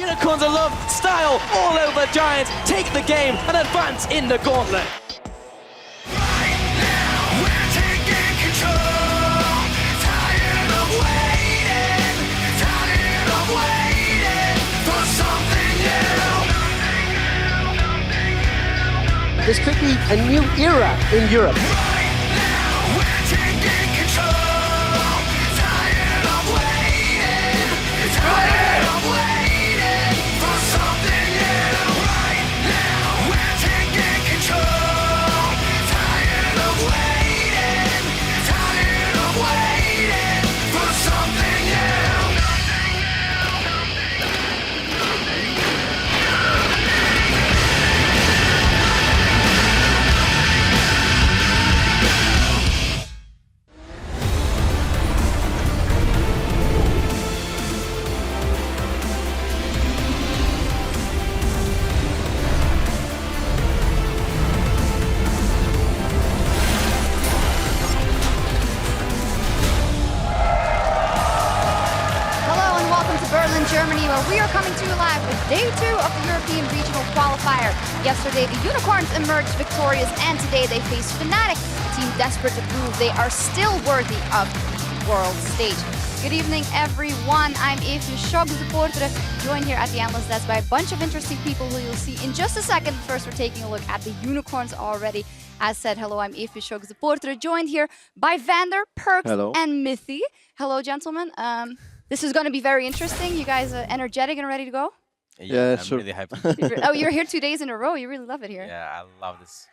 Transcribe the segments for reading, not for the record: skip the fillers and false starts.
Unicorns of Love style all over Giants, take the game and advance in the gauntlet. Right now, we're taking control. Tired of waiting for something new. This could be a new era in Europe. Right now, we're taking control. Tired of waiting for something new. Right now, we're taking control. Tired of waiting for something new. Hello and welcome to Berlin, Germany, where we are coming to you live with Day 2 of the European Regional Qualifier. Yesterday, the Unicorns emerged victorious, and today they face Fnatic, a team desperate to prove they are still worthy of the world stage. Good evening, everyone. I'm Evie Schogg-Supporter, joined here at the Analyst Desk by a bunch of interesting people who you'll see in just a second. First, we're taking a look at the Unicorns already. As said, hello, I'm Evie Schogg-Supporter, joined here by Vander, Perks, Hello. and Mithy. Hello, gentlemen. This is going to be very interesting. You guys are energetic and ready to go? Yeah, I'm sure. really happy. Oh, you're here 2 days in a row. You really love it here. Yeah, I love this.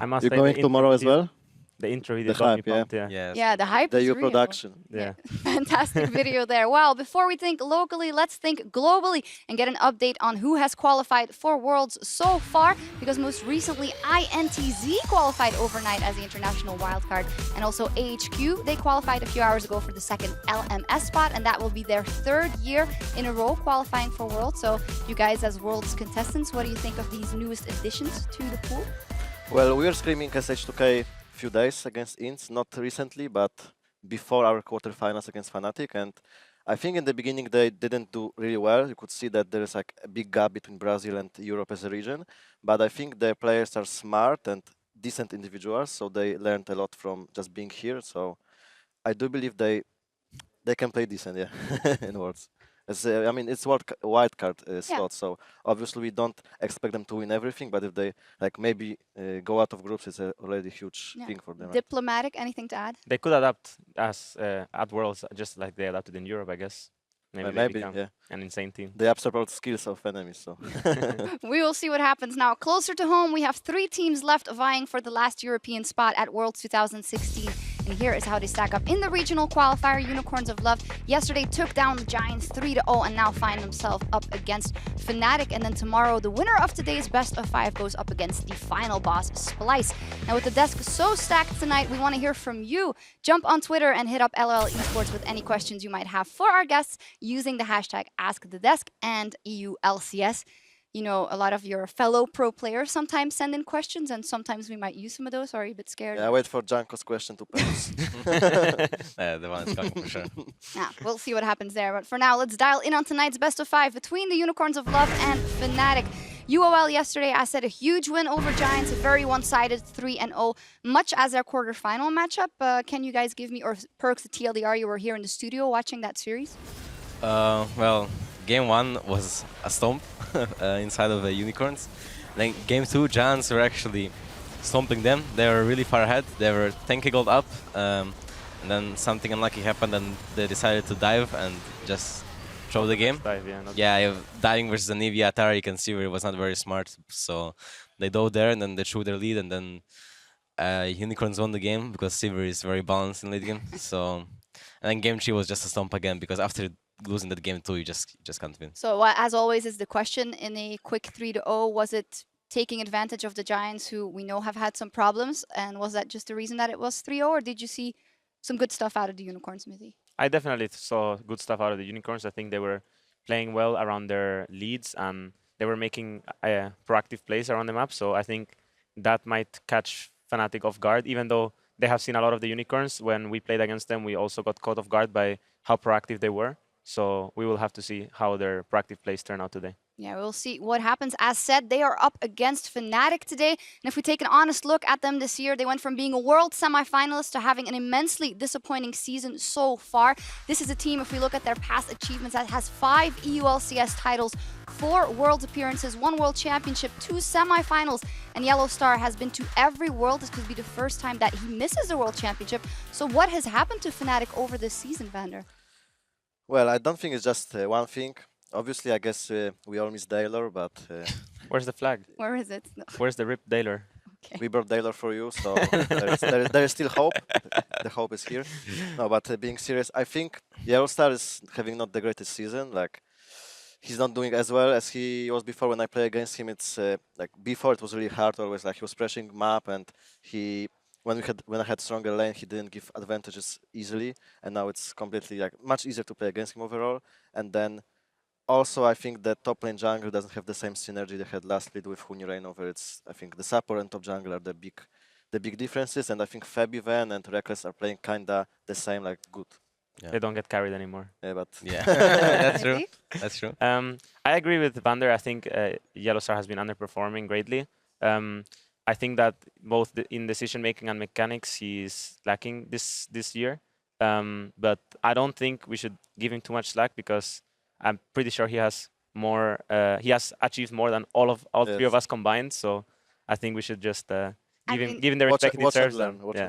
I must You're say going the tomorrow as intro well? video- The intro video The got me hype, yeah. pumped, yeah. Yes. Yeah, the hype The is EU real. production. Yeah. Fantastic video there. Well, before we think locally, let's think globally and get an update on who has qualified for Worlds so far. Because most recently, INTZ qualified overnight as the international wildcard. And also AHQ, they qualified a few hours ago for the second LMS spot. And that will be their third year in a row qualifying for Worlds. So you guys as Worlds contestants, what do you think of these newest additions to the pool? Well, we were screaming SH2K few days against INTS, not recently, but before our quarterfinals against Fnatic. And I think in the beginning they didn't do really well. You could see that there is like a big gap between Brazil and Europe as a region. But I think their players are smart and decent individuals, so they learned a lot from just being here. So I do believe they can play decent, yeah, in Worlds. I mean, it's wildcard slot, so obviously we don't expect them to win everything. But if they like maybe go out of groups, it's already a huge thing for them. Right? Diplomatic, anything to add? They could adapt as at Worlds, just like they adapted in Europe, I guess. Maybe they Maybe, become yeah. an insane team. They absorb all the skills of enemies, so. We will see what happens now. Closer to home, we have 3 teams left vying for the last European spot at Worlds 2016. And here is how they stack up in the regional qualifier. Unicorns of Love yesterday took down the Giants 3-0 and now find themselves up against Fnatic. And then tomorrow, the winner of today's best of 5 goes up against the final boss, Splice. Now with the desk so stacked tonight, we want to hear from you. Jump on Twitter and hit up LOL Esports with any questions you might have for our guests using the hashtag AskTheDesk and EULCS. You know, a lot of your fellow pro players sometimes send in questions, and sometimes we might use some of those. Are you a bit scared? Yeah, I wait for Janko's question to pass. The one is coming for sure. Yeah, we'll see what happens there. But for now, let's dial in on tonight's best of 5 between the Unicorns of Love and Fnatic. UOL yesterday, I said, a huge win over Giants, a very one-sided 3-0, much as their quarterfinal matchup. Can you guys give me, or Perks, the TLDR, you were here in the studio watching that series? Well, game 1 was a stomp inside of the Unicorns. Then game 2, Giants were actually stomping them. They were really far ahead. They were 10k gold up. And then something unlucky happened and they decided to dive and just throw the game. Dive, yeah, not Yeah, diving versus an Eevee Atari, you can see where it was not very smart. So they dove there and then they threw their lead and then Unicorns won the game because Sivir is very balanced in late game. So, and then game 3 was just a stomp again because after losing that game 2, you just can't win. So as always is the question, in a quick 3-0, was it taking advantage of the Giants, who we know have had some problems, and was that just the reason that it was 3-0, or did you see some good stuff out of the Unicorns, Mithy? I definitely saw good stuff out of the Unicorns. I think they were playing well around their leads and they were making proactive plays around the map. So I think that might catch Fnatic off guard, even though they have seen a lot of the Unicorns. When we played against them, we also got caught off guard by how proactive they were. So we will have to see how their proactive plays turn out today. Yeah, we'll see what happens. As said, they are up against Fnatic today. And if we take an honest look at them this year, they went from being a world semifinalist to having an immensely disappointing season so far. This is a team, if we look at their past achievements, that has 5 EULCS titles, 4 World appearances, 1 World Championship, 2 semifinals. And Yellow Star has been to every World. This could be the first time that he misses a World Championship. So what has happened to Fnatic over this season, Vander? Well, I don't think it's just one thing. Obviously, I guess we all miss Daylor, but Where's the flag? Where is it? No. Where's the ripped Daylor? Okay. we brought Daylor for you, so there is still hope. The hope is here. No, but being serious, I think Yellow Star is having not the greatest season. Like, he's not doing as well as he was before. When I play against him, it's like before it was really hard. Always like he was pressuring map, and when I had stronger lane, he didn't give advantages easily, and now it's completely like much easier to play against him overall. And then also, I think that top lane jungle doesn't have the same synergy they had last lead with Huni Reignover. It's, I think, the support and top jungle are the big differences, and I think Fabivan and Reckless are playing kinda the same, like good. Yeah. They don't get carried anymore. Yeah, but Yeah, that's true. That's true. I agree with Vander. I think Yellow Star has been underperforming greatly. I think that both in decision making and mechanics, he's lacking this year. But I don't think we should give him too much slack, because I'm pretty sure he has more. He has achieved more than all three of us combined. So I think we should just give him the respect he deserves.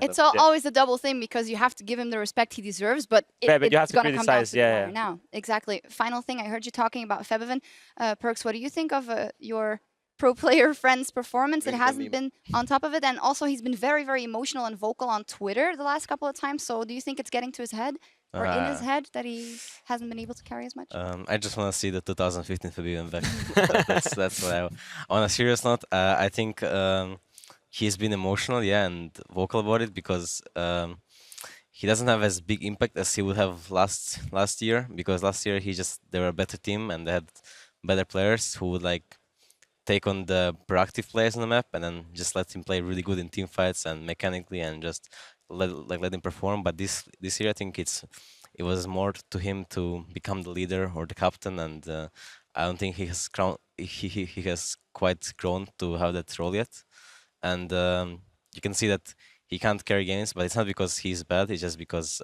It's always a double thing, because you have to give him the respect he deserves, but you have it's to going to come down to the criticize. wire now. Exactly. Final thing, I heard you talking about Febivan. Perks, what do you think of your pro player friend's performance? It hasn't been on top of it, and also he's been very, very emotional and vocal on Twitter the last couple of times. So do you think it's getting to his head, or in his head, that he hasn't been able to carry as much? I just want to see the 2015 Fabian back. That's what I. On a serious note, I think he's been emotional, yeah, and vocal about it, because he doesn't have as big impact as he would have last year. Because last year they were a better team and they had better players who would like take on the proactive players on the map and then just let him play really good in team fights and mechanically, and just let him perform. But this year, I think it was more to him to become the leader or the captain, and I don't think he has quite grown to have that role yet. And you can see that he can't carry games, but it's not because he's bad. It's just because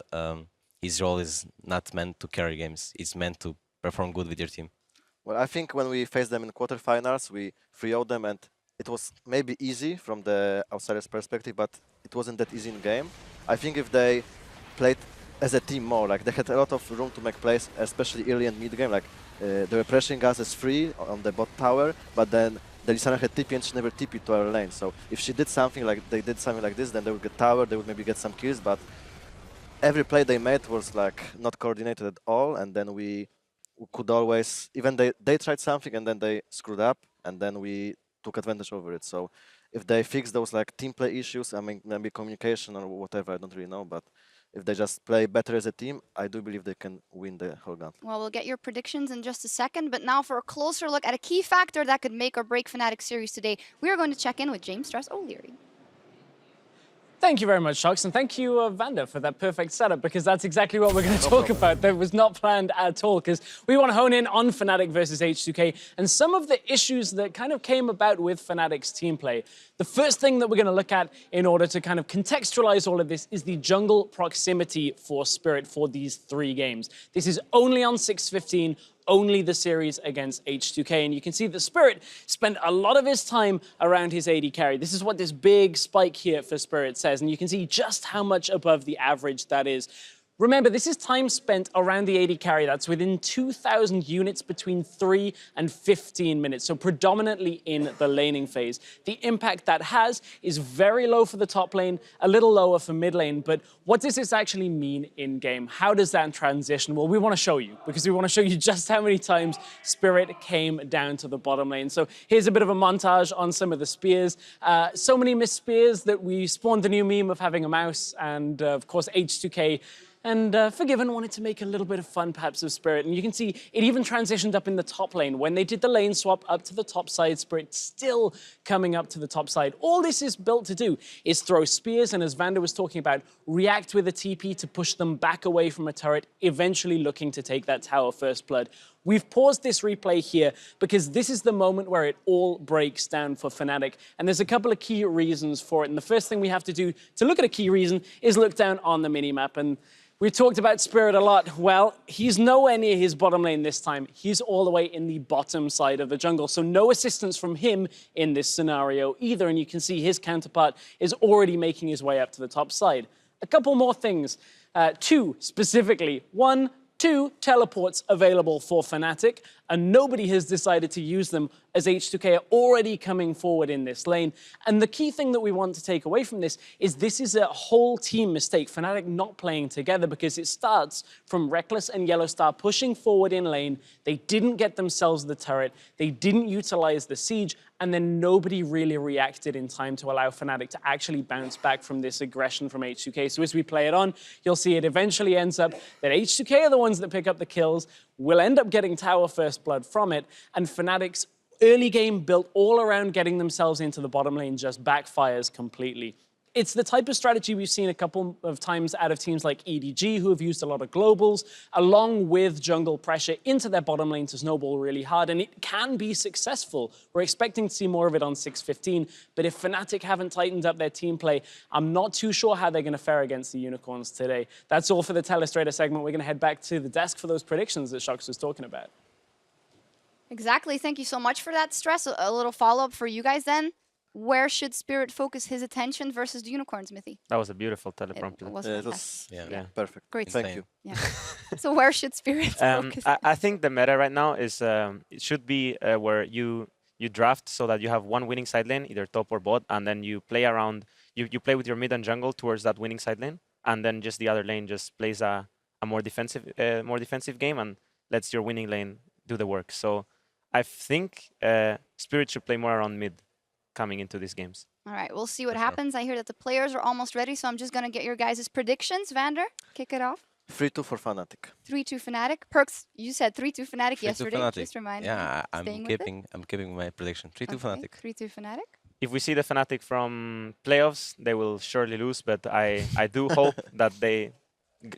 his role is not meant to carry games. It's meant to perform good with your team. Well, I think when we faced them in quarterfinals, we 3-0'd them, and it was maybe easy from the outsider's perspective, but it wasn't that easy in game. I think if they played as a team more, like they had a lot of room to make plays, especially early and mid game. Like they were pressuring us as free on the bot tower, but then the Lissandra had TP and she never TP'd to our lane. So if she did something like they did something like this, then they would get tower, they would maybe get some kills, but every play they made was like not coordinated at all, and then we could always, even they tried something and then they screwed up, and then we took advantage over it. So if they fix those like team play issues, I mean maybe communication or whatever, I don't really know, but if they just play better as a team, I do believe they can win the whole gauntlet. Well, we'll get your predictions in just a second, but now for a closer look at a key factor that could make or break Fnatic series today, we are going to check in with James Strauss O'Leary. Thank you very much, Shox, and thank you, Vander, for that perfect setup, because that's exactly what we're going to talk about. That was not planned at all, because we want to hone in on Fnatic versus H2K and some of the issues that kind of came about with Fnatic's team play. The first thing that we're going to look at in order to kind of contextualize all of this is the jungle proximity for Spirit for these 3 games. This is only on 6:15, only the series against H2K. And you can see that Spirit spent a lot of his time around his AD carry. This is what this big spike here for Spirit says. And you can see just how much above the average that is. Remember, this is time spent around the AD carry. That's within 2,000 units between 3 and 15 minutes, so predominantly in the laning phase. The impact that has is very low for the top lane, a little lower for mid lane, but what does this actually mean in-game? How does that transition? Well, we want to show you, because we want to show you just how many times Spirit came down to the bottom lane. So here's a bit of a montage on some of the spears. So many missed spears that we spawned the new meme of having a mouse, and of course H2K And Forgiven wanted to make a little bit of fun, perhaps, of Spirit. And you can see it even transitioned up in the top lane. When they did the lane swap up to the top side, Spirit still coming up to the top side. All this is built to do is throw spears, and as Vander was talking about, react with a TP to push them back away from a turret, eventually looking to take that tower first blood. We've paused this replay here because this is the moment where it all breaks down for Fnatic. And there's a couple of key reasons for it. And the first thing we have to do to look at a key reason is look down on the minimap. And we talked about Spirit a lot. Well, he's nowhere near his bottom lane this time. He's all the way in the bottom side of the jungle. So no assistance from him in this scenario either. And you can see his counterpart is already making his way up to the top side. A couple more things. Two specifically. One, 2 teleports available for Fnatic, and nobody has decided to use them as H2K are already coming forward in this lane. And the key thing that we want to take away from this is a whole team mistake, Fnatic not playing together, because it starts from Reckless and Yellowstar pushing forward in lane. They didn't get themselves the turret, they didn't utilize the siege, and then nobody really reacted in time to allow Fnatic to actually bounce back from this aggression from H2K. So as we play it on, you'll see it eventually ends up that H2K are the ones that pick up the kills, will end up getting tower first blood from it, and Fnatic's early game built all around getting themselves into the bottom lane just backfires completely. It's the type of strategy we've seen a couple of times out of teams like EDG, who have used a lot of globals, along with jungle pressure into their bottom lane to snowball really hard, and it can be successful. We're expecting to see more of it on 6.15, but if Fnatic haven't tightened up their team play, I'm not too sure how they're going to fare against the Unicorns today. That's all for the Telestrator segment. We're going to head back to the desk for those predictions that Shox was talking about. Exactly. Thank you so much for that, Stress. A little follow-up for you guys then. Where should Spirit focus his attention versus the Unicorns, Mithy? That was a beautiful It teleprompter. was It fantastic. was Yeah. perfect. Great. Thank you. Yeah. So where should Spirit focus? I think the meta right now is it should be where you draft so that you have one winning side lane, either top or bot, and then you play around. You play with your mid and jungle towards that winning side lane, and then just the other lane just plays a more defensive game and lets your winning lane do the work. So I think Spirit should play more around mid coming into these games. All right, we'll see what happens. I hear that the players are almost ready, so I'm just going to get your guys' predictions. Vander, kick it off. 3-2 for Fnatic. 3-2 Fnatic. Perks, you said 3-2 Fnatic 3-2 yesterday. Fnatic. Just remind me. Yeah, Staying I'm with keeping my prediction. 3-2 Fnatic. 3-2 Fnatic. If we see the Fnatic from playoffs, they will surely lose, but I do hope that they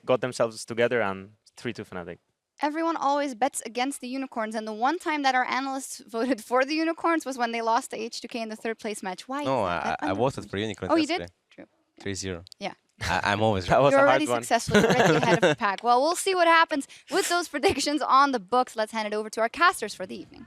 got themselves together and 3-2 Fnatic. Everyone always bets against the Unicorns, and the one time that our analysts voted for the Unicorns was when they lost to H2K in the third place match. Why? No, is that? I voted for Unicorn Oh, you yesterday. did? True. 3-0. Yeah. I'm always That right. was You're a already hard one. successful. You're already ahead of the pack. Well, we'll see what happens with those predictions on the books. Let's hand it over to our casters for the evening.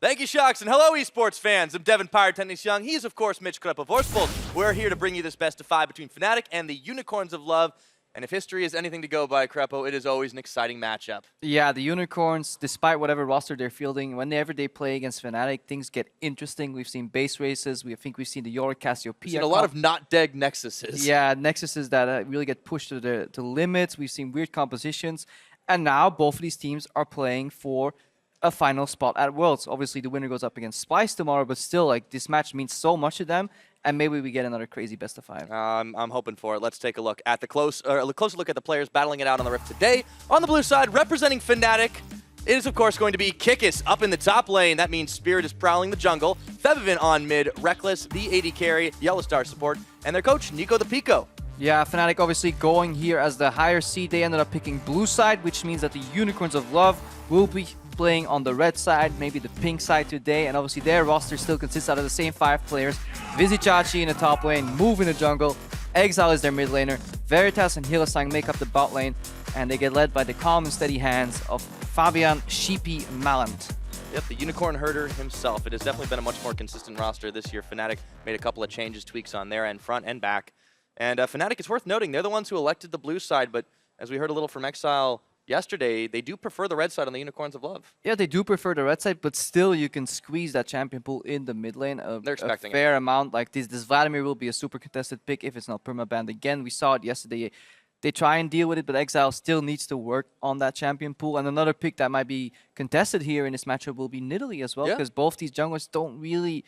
Thank you, Shox, and hello, esports fans. I'm Devin Pyrotechnics Young. He's, of course, Mitch Krepov-Orsvold. We're here to bring you this best of 5 between Fnatic and the Unicorns of Love. And if history is anything to go by, Krepo, it is always an exciting matchup. Yeah, the Unicorns, despite whatever roster they're fielding, whenever they play against Fnatic, things get interesting. We've seen base races. I think we've seen the Yorick Cassiopeia. We've seen a lot of not dead Nexuses. Yeah, Nexuses that really get pushed to the limits. We've seen weird compositions. And now both of these teams are playing for a final spot at Worlds. Obviously, the winner goes up against Splice tomorrow, but still, like, this match means so much to them. And maybe we get another crazy best of 5. I'm hoping for it. Let's take a look at the closer look at the players battling it out on the Rift today. On the blue side, representing Fnatic, it is, of course, going to be Kikis up in the top lane. That means Spirit is prowling the jungle. Fevivin on mid, Reckless, the AD carry, Yellowstar support, and their coach, Nico the Pico. Yeah, Fnatic obviously going here as the higher seed. They ended up picking blue side, which means that the Unicorns of Love will be playing on the red side, maybe the pink side today, and obviously their roster still consists out of the same 5 players. Vizicachi in the top lane, Move in the jungle, Exile is their mid laner, Veritas and Hylissang make up the bot lane, and they get led by the calm and steady hands of Fabian Sheepy Mallant. Yep, the Unicorn Herder himself. It has definitely been a much more consistent roster this year. Fnatic made a couple of changes, tweaks on their end, front and back. And Fnatic, it's worth noting, they're the ones who elected the blue side, but as we heard a little from Exile yesterday, they do prefer the red side on the Unicorns of Love. Yeah, they do prefer the red side, but still you can squeeze that champion pool in the mid lane They're expecting a fair amount. Like this Vladimir will be a super contested pick if it's not permabanned again. We saw it yesterday. They try and deal with it, but Exile still needs to work on that champion pool. And another pick that might be contested here in this matchup will be Nidalee as well, because both these junglers don't really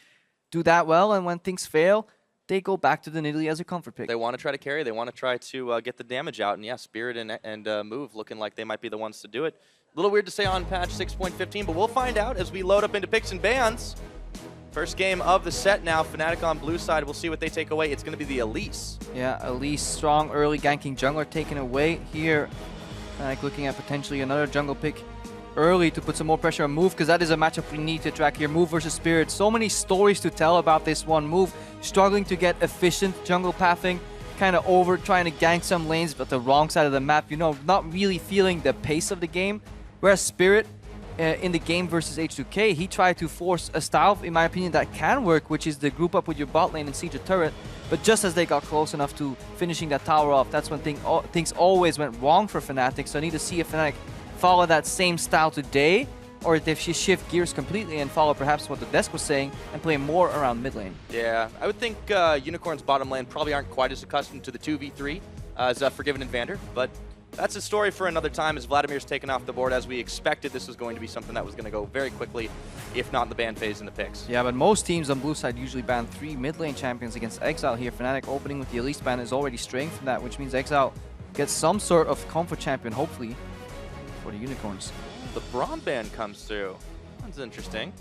do that well. And when things fail, they go back to the Nidalee as a comfort pick. They want to try to carry. They want to try to get the damage out. And yeah, Spirit and Move looking like they might be the ones to do it. A little weird to say on patch 6.15, but we'll find out as we load up into picks and bans. First game of the set now. Fnatic on blue side. We'll see what they take away. It's going to be the Elise. Yeah, Elise, strong early ganking jungler taken away here. Fnatic looking at potentially another jungle pick early to put some more pressure on Move, because that is a matchup we need to track here. Move versus Spirit. So many stories to tell about this one. Move struggling to get efficient jungle pathing, kind of over trying to gank some lanes, but the wrong side of the map, you know, not really feeling the pace of the game. Whereas Spirit, in the game versus H2K, he tried to force a style, in my opinion, that can work, which is the group up with your bot lane and siege a turret. But just as they got close enough to finishing that tower off, that's when things always went wrong for Fnatic. So I need to see if Fnatic follow that same style today, or if she shift gears completely and follow perhaps what the desk was saying and play more around mid lane. Yeah, I would think Unicorn's bottom lane probably aren't quite as accustomed to the 2v3 as Forgiven and Vander, but that's a story for another time as Vladimir's taken off the board. As we expected, this was going to be something that was going to go very quickly, if not in the ban phase in the picks. Yeah, but most teams on blue side usually ban 3 mid lane champions against Exile here. Fnatic opening with the Elise ban is already straying from that, which means Exile gets some sort of comfort champion, hopefully, for the Unicorns. The Braum ban comes through. That's interesting.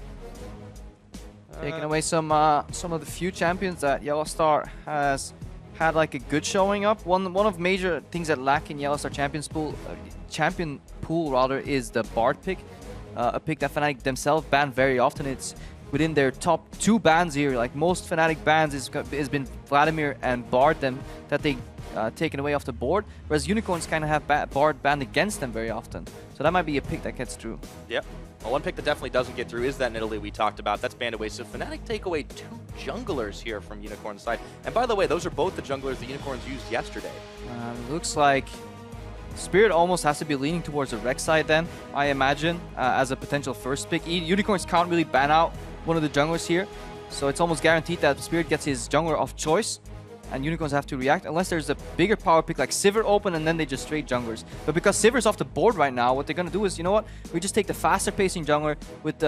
Taking away some of the few champions that Yellowstar has had like a good showing up. One of major things that lack in Yellowstar champion pool rather is the Bard pick, a pick that Fnatic themselves ban very often. It's within their top 2 bans here. Like most Fnatic bans has been Vladimir and Bard that they taken away off the board, whereas Unicorns kind of have Bard banned against them very often. So that might be a pick that gets through. Yep. Well, one pick that definitely doesn't get through is that Nidalee we talked about. That's banned away. So Fnatic take away 2 junglers here from Unicorn's side. And by the way, those are both the junglers the Unicorns used yesterday. Looks like Spirit almost has to be leaning towards the Rex side then, I imagine, as a potential first pick. Unicorns can't really ban out one of the junglers here, so it's almost guaranteed that Spirit gets his jungler of choice, and Unicorns have to react, unless there's a bigger power pick like Sivir open, and then they just straight junglers. But because Sivir's off the board right now, what they're going to do is, you know what, we just take the faster pacing jungler with,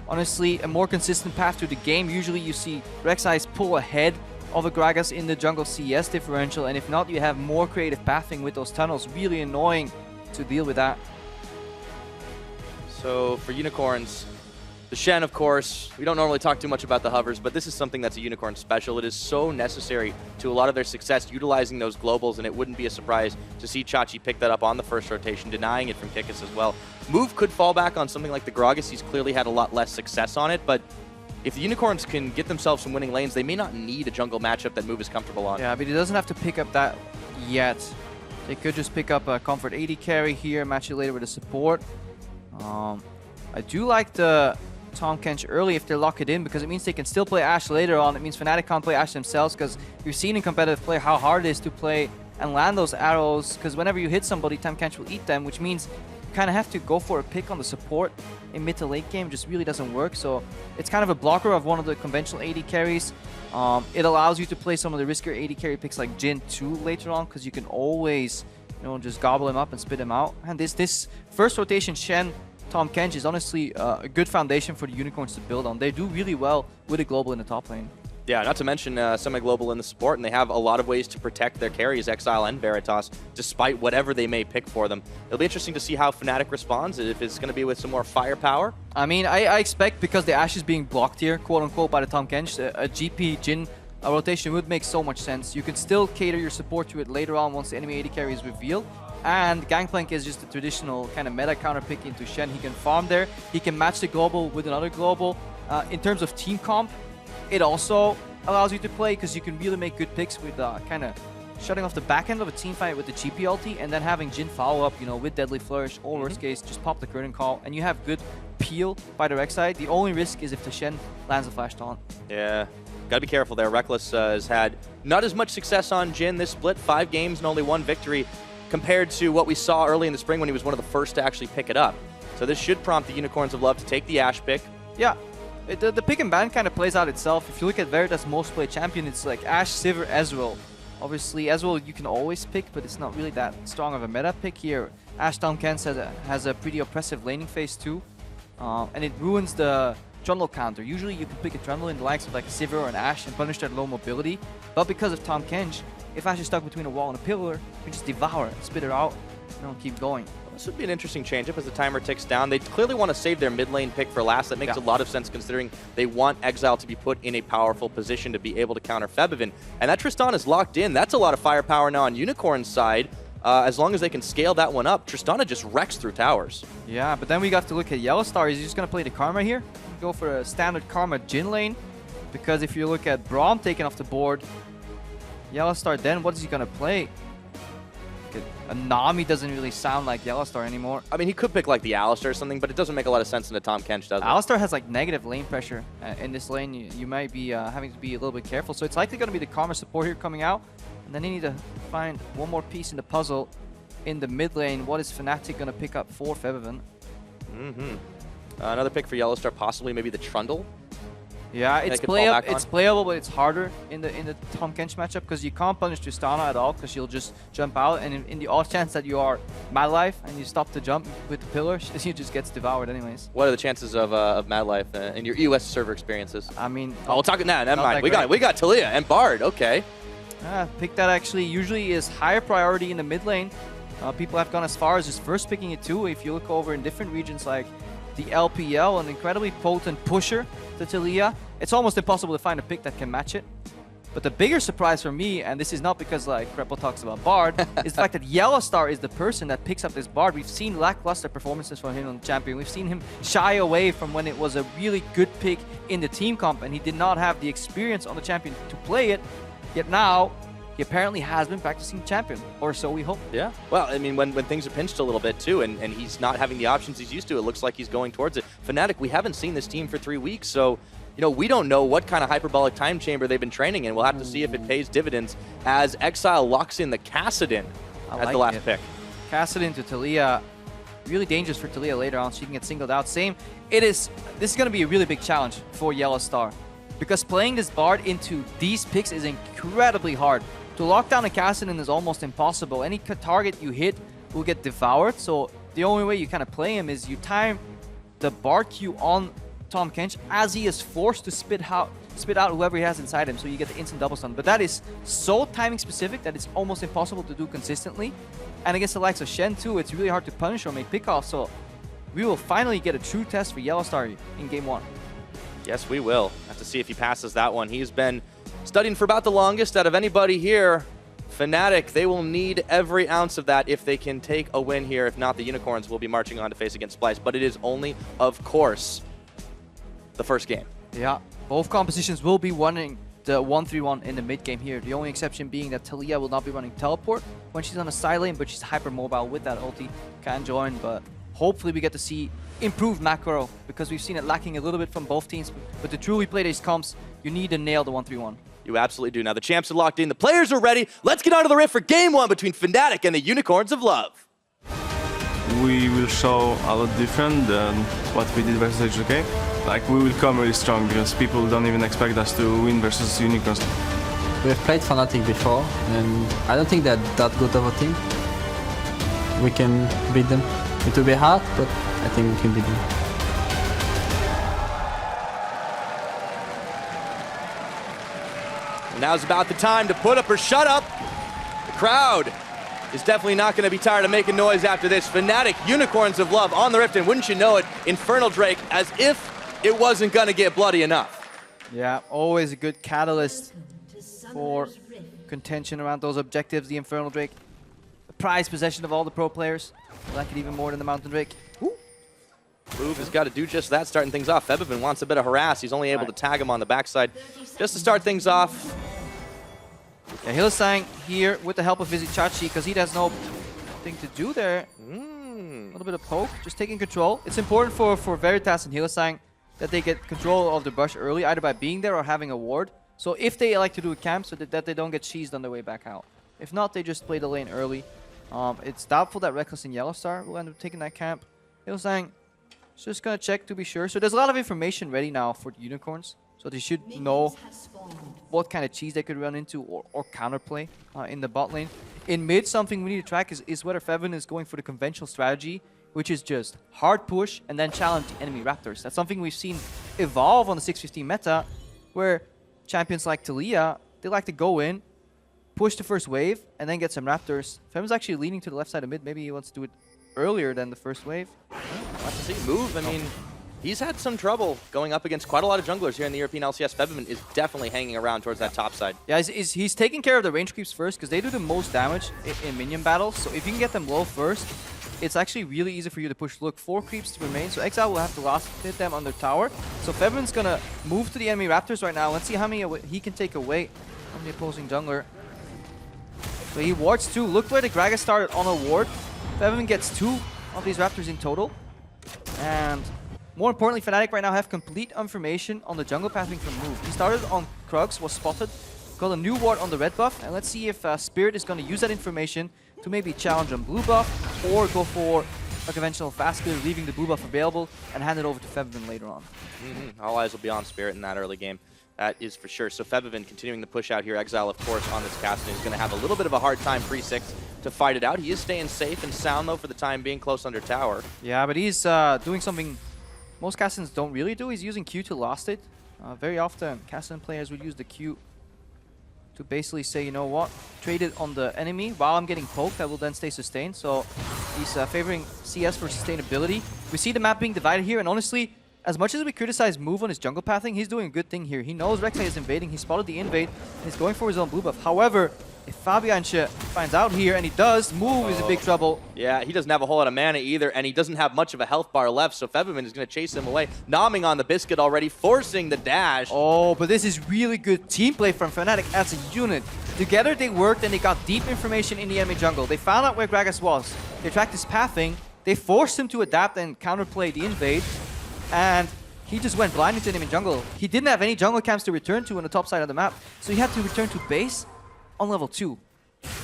honestly, a more consistent path through the game. Usually you see Rek'Sai's pull ahead of a Gragas in the jungle CS differential, and if not, you have more creative pathing with those tunnels. Really annoying to deal with that. So for Unicorns, the Shen, of course, we don't normally talk too much about the hovers, but this is something that's a Unicorn special. It is so necessary to a lot of their success utilizing those globals, and it wouldn't be a surprise to see Chachi pick that up on the first rotation, denying it from Kikis as well. Move could fall back on something like the Gragas. He's clearly had a lot less success on it, but if the Unicorns can get themselves some winning lanes, they may not need a jungle matchup that Move is comfortable on. Yeah, but he doesn't have to pick up that yet. They could just pick up a comfort 80 carry here, match it later with a support. I do like the Tahm Kench early if they lock it in, because it means they can still play Ashe later on. It means Fnatic can't play Ashe themselves, because you've seen in competitive play how hard it is to play and land those arrows, because whenever you hit somebody, Tahm Kench will eat them, which means you kind of have to go for a pick on the support in mid to late game. Just really doesn't work. So it's kind of a blocker of one of the conventional 80 carries. It allows you to play some of the riskier 80 carry picks like Jhin 2 later on, because you can always, you know, just gobble him up and spit him out. And this first rotation Shen Tahm Kench is honestly a good foundation for the Unicorns to build on. They do really well with a global in the top lane. Yeah, not to mention semi-global in the support, and they have a lot of ways to protect their carries, Exile and Veritas, despite whatever they may pick for them. It'll be interesting to see how Fnatic responds, if it's going to be with some more firepower. I mean, I expect, because the Ashe is being blocked here, quote-unquote, by the Tahm Kench, a GP Jhin rotation would make so much sense. You can still cater your support to it later on once the enemy 80 carry is revealed. And Gangplank is just a traditional kind of meta counter pick into Shen. He can farm there. He can match the global with another global. In terms of team comp, it also allows you to play, because you can really make good picks with kind of shutting off the back end of a team fight with the GP ulti, and then having Jhin follow up, you know, with Deadly Flourish, or worst case, just pop the curtain call, and you have good peel by the Rex side. The only risk is if the Shen lands a flash taunt. Yeah, gotta be careful there. Reckless has had not as much success on Jhin this split, 5 games and only 1 victory, compared to what we saw early in the spring when he was one of the first to actually pick it up. So this should prompt the Unicorns of Love to take the Ashe pick. Yeah, the pick and ban kind of plays out itself. If you look at Veritas' most played champion, it's like Ashe, Sivir, Ezreal. Obviously, Ezreal you can always pick, but it's not really that strong of a meta pick here. Ashe Tahm Kench has a pretty oppressive laning phase too, and it ruins the Trundle counter. Usually you can pick a Trundle in the likes of like Sivir or an Ashe and punish that low mobility. But because of Tahm Kench, if Ashe is stuck between a wall and a pillar, you can just devour it, spit it out, and keep going. This would be an interesting change-up as the timer ticks down. They clearly want to save their mid lane pick for last. That makes a lot of sense considering they want Exile to be put in a powerful position to be able to counter Febiven. And that Tristan is locked in. That's a lot of firepower now on Unicorn's side. As long as they can scale that one up, Tristana just wrecks through towers. Yeah, but then we got to look at Yellowstar. Is he just going to play the Karma here? Go for a standard Karma Jhin lane. Because if you look at Braum taking off the board, Yellowstar then, what is he going to play? A Nami doesn't really sound like Yellowstar anymore. I mean, he could pick like the Alistar or something, but it doesn't make a lot of sense in the Tahm Kench, does it? Alistar has like negative lane pressure. In this lane, you might be having to be a little bit careful. So it's likely going to be the Karma support here coming out. And then you need to find one more piece in the puzzle in the mid lane. What is Fnatic going to pick up for Febiven? Another pick for Yellowstar, possibly maybe the Trundle. Yeah, They it's could fall back on. playable, but it's harder in the Tahm Kench matchup because you can't punish Tristana at all because she'll just jump out, and in the off chance that you are Mad Life and you stop the jump with the pillar, she just gets devoured anyways. What are the chances of Mad Life in your US server experiences? I mean, Oh, we'll talk it now. Never mind. that We got Talia and Bard. Okay. pick that actually usually is higher priority in the mid lane. People have gone as far as just first picking it too. If you look over in different regions like the LPL, an incredibly potent pusher to Talia. It's almost impossible to find a pick that can match it. But the bigger surprise for me, and this is not because like Kreppel talks about Bard, is the fact that Yellowstar is the person that picks up this Bard. We've seen lackluster performances from him on Champion. We've seen him shy away from when it was a really good pick in the team comp, and he did not have the experience on the Champion to play it. Yet now, he apparently has been practicing Champion, or so we hope. Yeah. Well, I mean, when things are pinched a little bit too, and he's not having the options he's used to, it looks like he's going towards it. Fnatic, we haven't seen this team for 3 weeks, so you know, we don't know what kind of hyperbolic time chamber they've been training in. We'll have to see if it pays dividends as Exile locks in the Kassadin as the last pick. Kassadin to Talia, really dangerous for Talia later on. She can get singled out. This is going to be a really big challenge for Yellowstar because playing this Bard into these picks is incredibly hard. To lock down a Kassadin is almost impossible. Any target you hit will get devoured. So the only way you kind of play him is you time the Bard Q on Tahm Kench as he is forced to spit out whoever he has inside him, so you get the instant double stun. But that is so timing specific that it's almost impossible to do consistently. And against the likes of Shen too, it's really hard to punish or make pickoffs. So we will finally get a true test for Yellowstar in game 1. Yes, we will. Have to see if he passes that one. He's been studying for about the longest out of anybody here. Fnatic, they will need every ounce of that if they can take a win here. If not, the Unicorns will be marching on to face against Splice. But it is only, of course, the first game. Yeah, both compositions will be running the 1-3-1 in the mid game here. The only exception being that Talia will not be running teleport when she's on a side lane, but she's hyper mobile with that ulti. Can join, but hopefully we get to see improved macro because we've seen it lacking a little bit from both teams. But to truly play these comps, you need to nail the 1-3-1. You absolutely do. Now the champs are locked in. The players are ready. Let's get on to the rift for game 1 between Fnatic and the Unicorns of Love. We will show a lot different than what we did versus HJK. Like, we will come really strong because people don't even expect us to win versus Unicorns. We have played Fnatic before, and I don't think they're that good of a team. We can beat them. It will be hard, but I think we can beat them. Now's about the time to put up or shut up. The crowd is definitely not going to be tired of making noise after this. Fnatic, Unicorns of Love on the rift, and wouldn't you know it, Infernal Drake, as if it wasn't going to get bloody enough. Yeah, always a good catalyst for contention around those objectives. The Infernal Drake, the prized possession of all the pro players. I like it even more than the Mountain Drake. Move has got to do just that, starting things off. Febiven wants a bit of harass. He's only able to tag him on the backside just to start things off. Yeah, Hylissang here with the help of Vizichachi because he has no thing to do there. A little bit of poke, just taking control. It's important for Veritas and Hylissang that they get control of the brush early, either by being there or having a ward. So if they like to do a camp, so that they don't get cheesed on their way back out. If not, they just play the lane early. It's doubtful that Reckless and Yellowstar will end up taking that camp. Hylissang is just going to check to be sure. So there's a lot of information ready now for the Unicorns. So they should know what kind of cheese they could run into or counterplay in the bot lane. In mid, something we need to track is whether Febiven is going for the conventional strategy which is just hard push and then challenge the enemy Raptors. That's something we've seen evolve on the 615 meta, where champions like Talia, they like to go in, push the first wave, and then get some Raptors. Fem's actually leaning to the left side of mid. Maybe he wants to do it earlier than the first wave. We'll have to see. Move, I mean, he's had some trouble going up against quite a lot of junglers here in the European LCS. Febiven is definitely hanging around towards that top side. Yeah, he's taking care of the range creeps first because they do the most damage in minion battles. So if you can get them low first, it's actually really easy for you to push. Look, 4 creeps to remain, so Exile will have to last hit them on their tower. So Febiven's gonna move to the enemy Raptors right now. Let's see how many he can take away from the opposing jungler. So he wards 2. Look where the Gragas started on a ward. Febiven gets 2 of these Raptors in total. And more importantly, Fnatic right now have complete information on the jungle pathing from Move. He started on Krugs, was spotted, got a new ward on the red buff, and let's see if Spirit is going to use that information to maybe challenge on blue buff, or go for a conventional fast clear, leaving the blue buff available, and hand it over to Febiven later on. All eyes will be on Spirit in that early game. That is for sure. So Febiven continuing to push out here. Exile, of course, on this casting is going to have a little bit of a hard time pre-6 to fight it out. He is staying safe and sound, though, for the time being, close under tower. Yeah, but he's doing something most Castans don't really do. He's using Q to last it. Very often, Castan players would use the Q to basically say, you know what, trade it on the enemy while I'm getting poked. I will then stay sustained. So he's favoring CS for sustainability. We see the map being divided here, and honestly, as much as we criticize Move on his jungle pathing, he's doing a good thing here. He knows Rek'Sai is invading, he spotted the invade, and he's going for his own blue buff. However, if Fabianche finds out here, and he does, Move is in big trouble. Yeah, he doesn't have a whole lot of mana either, and he doesn't have much of a health bar left, so Febiven is going to chase him away, nomming on the biscuit already, forcing the dash. Oh, but this is really good team play from Fnatic as a unit. Together they worked and they got deep information in the enemy jungle. They found out where Gragas was. They tracked his pathing. They forced him to adapt and counterplay the invade. And he just went blind into the enemy jungle. He didn't have any jungle camps to return to on the top side of the map. So he had to return to base on level 2.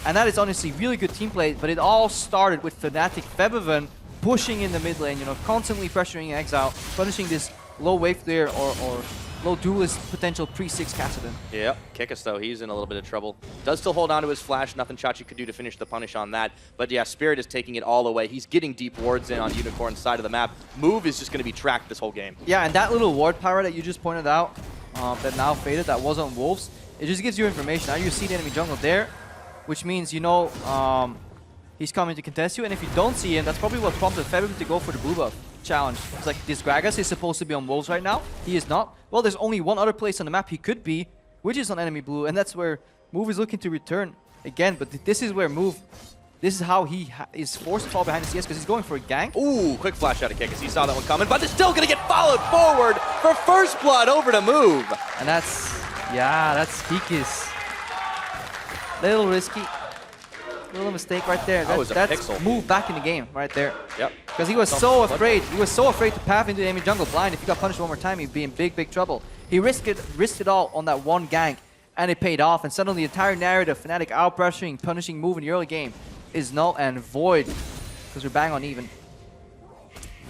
And that is honestly really good team play, but it all started with Fnatic Febiven pushing in the mid lane, you know, constantly pressuring Exile, punishing this low wave there or low duelist potential pre-6 Kassadin. Yep, Kikis though, he's in a little bit of trouble. Does still hold on to his flash, nothing Chachi could do to finish the punish on that. But yeah, Spirit is taking it all away. He's getting deep wards in on Unicorn's side of the map. Move is just going to be tracked this whole game. Yeah, and that little ward power that you just pointed out, that now faded, that was on Wolves, it just gives you information. Now you see the enemy jungle there, which means you know he's coming to contest you, and if you don't see him, that's probably what prompted Febiven to go for the blue buff challenge. It's like, this Gragas is supposed to be on Wolves right now. He is not. Well, there's only one other place on the map he could be, which is on enemy blue, and that's where Move is looking to return again. But this is where Move, this is how he is forced to fall behind the CS, because he's going for a gank. Ooh, quick flash out of Kikis. He saw that one coming, but it's still going to get followed forward for first blood over to Move. And that's, yeah, that's Kikis. Little risky. Little mistake right there. That was a that's pixel. Move back in the game right there. Yep. Because he was so afraid. He was so afraid to path into the enemy jungle blind. If he got punished one more time, he'd be in big, big trouble. He risked it all on that one gank, and it paid off. And suddenly the entire narrative, Fnatic out pressuring, punishing Move in the early game, is null and void. Because we're bang on even.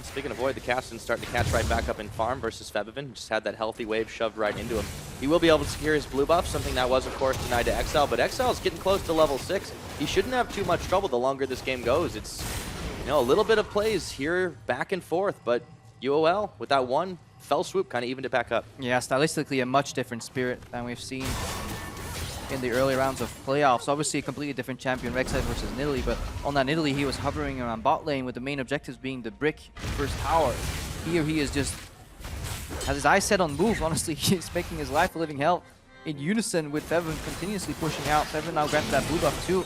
Speaking of void, the Caston's starting to catch right back up in farm versus Febiven. Just had that healthy wave shoved right into him. He will be able to secure his blue buff, something that was, of course, denied to Exile. But Exile's getting close to level 6. He shouldn't have too much trouble the longer this game goes. It's, you know, a little bit of plays here back and forth, but UOL, with that one fell swoop, kind of evened it back up. Yeah, stylistically a much different Spirit than we've seen in the early rounds of playoffs. Obviously a completely different champion, Rek'Sai versus Nidalee, but on that Nidalee he was hovering around bot lane with the main objectives being the brick first tower. Here he is just, has his eyes set on Move, honestly. He's making his life a living hell in unison with Febiven continuously pushing out. Febiven now granted that blue buff too.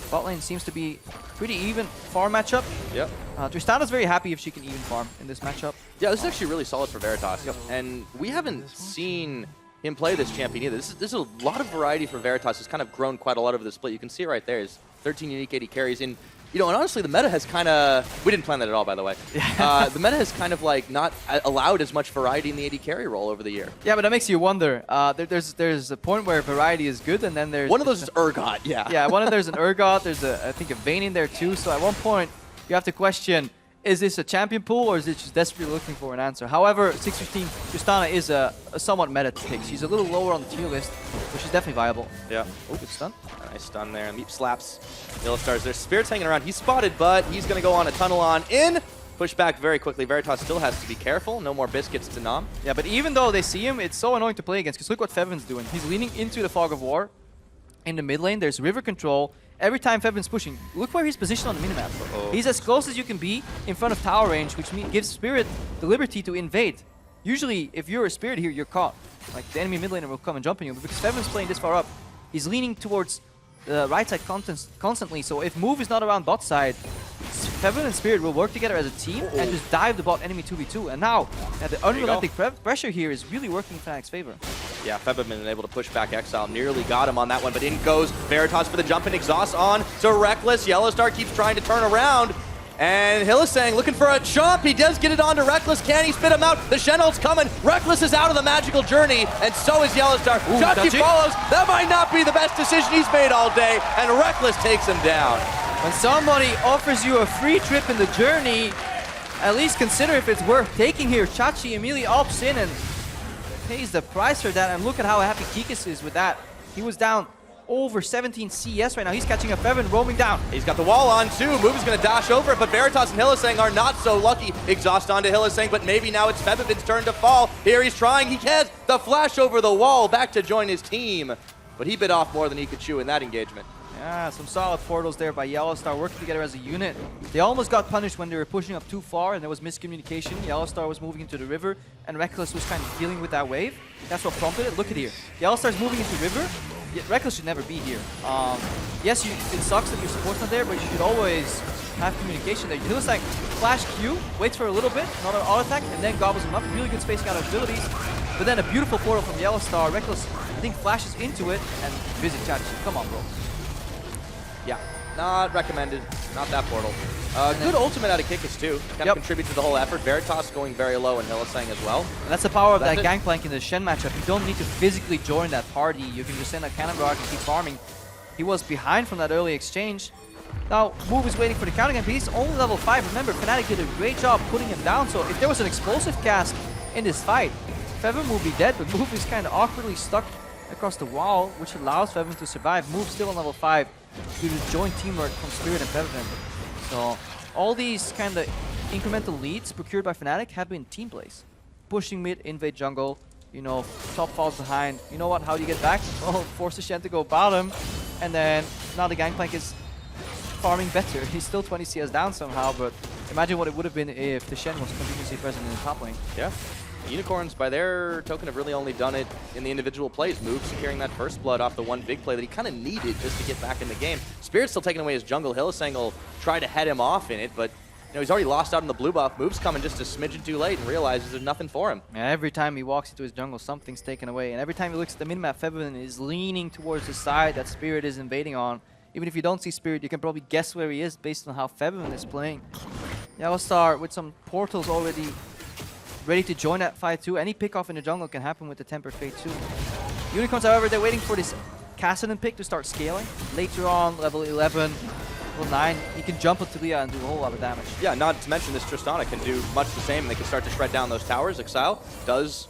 Bot lane seems to be pretty even farm matchup. Yep. Tristana's very happy if she can even farm in this matchup. Yeah, this is actually really solid for Veritas. Yep. And we haven't seen him play this champion either. This is a lot of variety for Veritas. It's kind of grown quite a lot over the split. You can see right there is 13 unique AD carries in. You know, and honestly, the meta has kind of, we didn't plan that at all, by the way. The meta has kind of like not allowed as much variety in the AD carry role over the year. Yeah, but that makes you wonder. There's a point where variety is good, and then there's one of those is Urgot. Yeah. Yeah, there's an Urgot. There's I think a Vayne in there too. So at one point, you have to question: is this a champion pool or is it just desperately looking for an answer? However, 615 Tristana is a somewhat meta pick. She's a little lower on the tier list, but she's definitely viable. Yeah. Oh, good stun. Nice stun there. Meep slaps. YellowStar's there. Spirit's hanging around. He's spotted, but he's going to go on a tunnel on in. Push back very quickly. Veritas still has to be careful. No more biscuits to Nam. Yeah, but even though they see him, it's so annoying to play against because look what Fevin's doing. He's leaning into the Fog of War. In the mid lane, there's river control. Every time Fevin's pushing, look where he's positioned on the minimap. He's as close as you can be in front of tower range, which gives Spirit the liberty to invade. Usually, if you're a Spirit here, you're caught. Like, the enemy mid laner will come and jump on you. But because Fevin's playing this far up, he's leaning towards the right side constantly. So if move is not around bot side, Fevin and Spirit will work together as a team and just dive the bot enemy 2v2. And now, the unrelenting pressure here is really working in Fnatic's favor. Yeah, Feb been able to push back Exile. Nearly got him on that one, but in goes Veritas for the jump and exhaust on to Reckless. YellowStar keeps trying to turn around. And Hylissang looking for a chomp. He does get it on to Reckless. Can he spit him out? The Shenholt's coming. Reckless is out of the magical journey, and so is YellowStar. Chachi follows. That might not be the best decision he's made all day, and Reckless takes him down. When somebody offers you a free trip in the journey, at least consider if it's worth taking here. Chachi immediately opts in and pays the price for that, and look at how happy Kikis is with that. He was down over 17 CS right now. He's catching a Fevin roaming down. He's got the wall on too. Move is going to dash over it, but Veritas and Hylissang are not so lucky. Exhaust onto Hylissang, but maybe now it's Fevin's turn to fall. Here he's trying. He has the flash over the wall back to join his team, but he bit off more than he could chew in that engagement. Yeah, some solid portals there by YellowStar working together as a unit. They almost got punished when they were pushing up too far and there was miscommunication. YellowStar was moving into the river and Reckless was kind of dealing with that wave. That's what prompted it. Look at here. YellowStar's moving into river. Reckless should never be here. Yes, it sucks that your support's not there, but you should always have communication there. Hylissang flash Q, waits for a little bit, not an auto attack, and then gobbles him up. Really good spacing out of abilities. But then a beautiful portal from YellowStar. Reckless, I think, flashes into it and visit Chachi. Come on, bro. Yeah, not recommended. Not that portal. Good ultimate out of Kikis too. Kind of contribute to the whole effort. Veritas going very low and Hylissang as well. And that's the power of that gangplank in the Shen matchup. You don't need to physically join that party. You can just send a cannon barrage and keep farming. He was behind from that early exchange. Now, Move is waiting for the counter game, but he's only level 5. Remember, Fnatic did a great job putting him down, so if there was an explosive cast in this fight, Fevin will be dead, but Move is kind of awkwardly stuck across the wall, which allows Fevin to survive. Move still on level 5 due to joint teamwork from Spirit and Fevin. So, all these kind of incremental leads procured by Fnatic have been team plays. Pushing mid, invade jungle, you know, top falls behind. You know what, how do you get back? Well, force the Shen to go bottom, and then now the Gangplank is farming better. He's still 20 CS down somehow, but imagine what it would have been if the Shen was continuously present in the top lane. Yeah. Unicorns, by their token, have really only done it in the individual plays. Move securing that first blood off the one big play that he kind of needed just to get back in the game. Spirit's still taking away his jungle. Hylissang will try to head him off in it, but you know, he's already lost out in the blue buff. Move's coming just a smidgen too late and realizes there's nothing for him. Yeah, every time he walks into his jungle, something's taken away. And every time he looks at the minimap, Fevin is leaning towards the side that Spirit is invading on. Even if you don't see Spirit, you can probably guess where he is based on how Fevin is playing. YellowStar with some portals already ready to join that fight too. Any pick off in the jungle can happen with the Tempered Fate too. Unicorns, however, they're waiting for this Kassadin pick to start scaling. Later on, level 11, level 9, he can jump up to Leah and do a whole lot of damage. Yeah, not to mention this Tristana can do much the same. They can start to shred down those towers. Exile does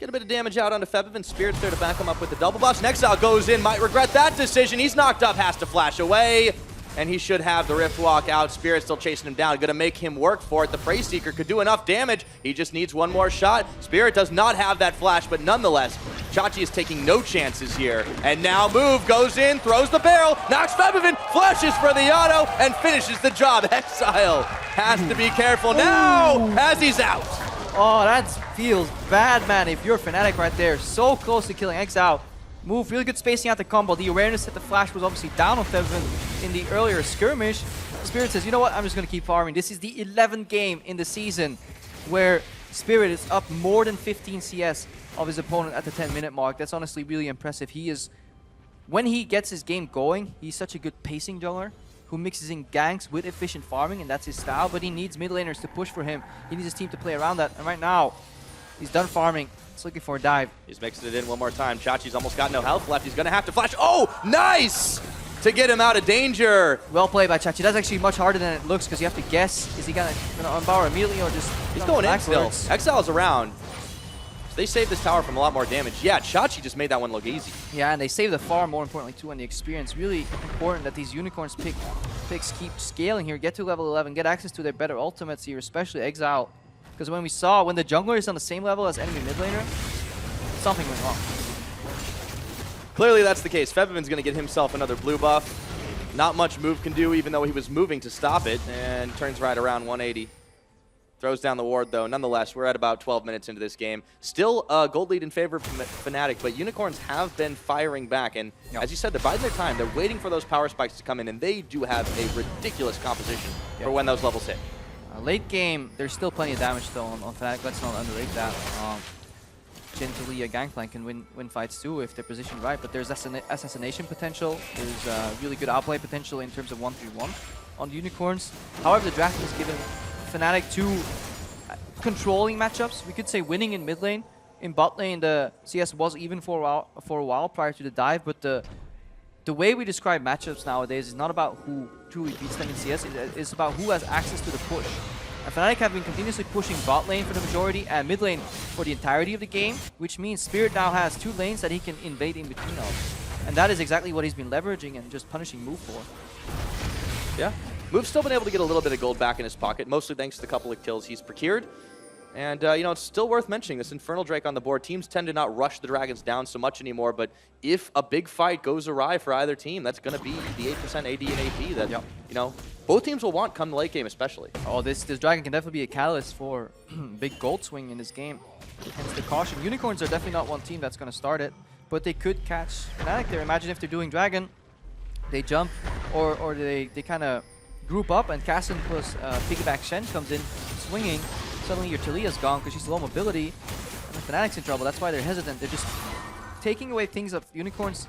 get a bit of damage out onto Fevin. Spirit's there to back him up with the double buffs. And Exile goes in, might regret that decision. He's knocked up, has to flash away. And he should have the Rift Walk out. Spirit still chasing him down. Gonna make him work for it. The Prey Seeker could do enough damage. He just needs one more shot. Spirit does not have that flash, but nonetheless, Chachi is taking no chances here. And now Move goes in, throws the barrel, knocks Fevin, flashes for the auto, and finishes the job. Exile has to be careful now as he's out. Oh, that feels bad, man. If you're Fnatic right there, so close to killing Exile. Move, really good spacing out the combo. The awareness that the flash was obviously down on Fevin in the earlier skirmish. Spirit says, you know what, I'm just going to keep farming. This is the 11th game in the season where Spirit is up more than 15 CS of his opponent at the 10-minute mark. That's honestly really impressive. He is, when he gets his game going, he's such a good pacing jungler who mixes in ganks with efficient farming, and that's his style, but he needs mid laners to push for him. He needs his team to play around that, and right now, he's done farming. He's looking for a dive. He's mixing it in one more time. Chachi's almost got no health left. He's going to have to flash. Oh, nice! to get him out of danger. Well played by Chachi. That's actually much harder than it looks because you have to guess, is he gonna unpower immediately or just... He's going in still. Exile's around. So they saved this tower from a lot more damage. Yeah, Chachi just made that one look easy. Yeah, and they save the farm, more importantly too, and the experience. Really important that these Unicorns picks keep scaling here, get to level 11, get access to their better ultimates here, especially Exile. Because when the jungler is on the same level as enemy mid laner, something went wrong. Clearly that's the case. Febiven's going to get himself another blue buff. Not much Move can do, even though he was moving to stop it, and turns right around 180. Throws down the ward, though. Nonetheless, we're at about 12 minutes into this game. Still a gold lead in favor of Fnatic, but Unicorns have been firing back, and as you said, they're biding their time. They're waiting for those power spikes to come in, and they do have a ridiculous composition for when those levels hit. Late game, there's still plenty of damage though on Fnatic. Let's not underrate that. Gently a Gangplank can win fights too if they're positioned right, but there's assassination potential. There's really good outplay potential in terms of 1v1 on the Unicorns. However, the draft has given Fnatic two controlling matchups. We could say winning in mid lane. In bot lane, the CS was even for a while prior to the dive, but the way we describe matchups nowadays is not about who truly beats them in CS, it's about who has access to the push. And Fnatic have been continuously pushing bot lane for the majority and mid lane for the entirety of the game, which means Spirit now has 2 lanes that he can invade in between of. And that is exactly what he's been leveraging and just punishing Move for. Yeah. Move's still been able to get a little bit of gold back in his pocket, mostly thanks to the couple of kills he's procured. And, you know, it's still worth mentioning this Infernal Drake on the board. Teams tend to not rush the Dragons down so much anymore, but if a big fight goes awry for either team, that's going to be the 8% AD and AP that, you know, both teams will want come the late game especially. Oh, this Dragon can definitely be a catalyst for big gold swing in this game. Hence the caution. Unicorns are definitely not one team that's going to start it, but they could catch Fnatic there. Imagine if they're doing Dragon, they jump, or they kind of group up, and Cassin plus Piggyback Shen comes in swinging. Suddenly your Talia's gone because she's low mobility, and Fnatic's in trouble. That's why they're hesitant. They're just taking away things of Unicorns,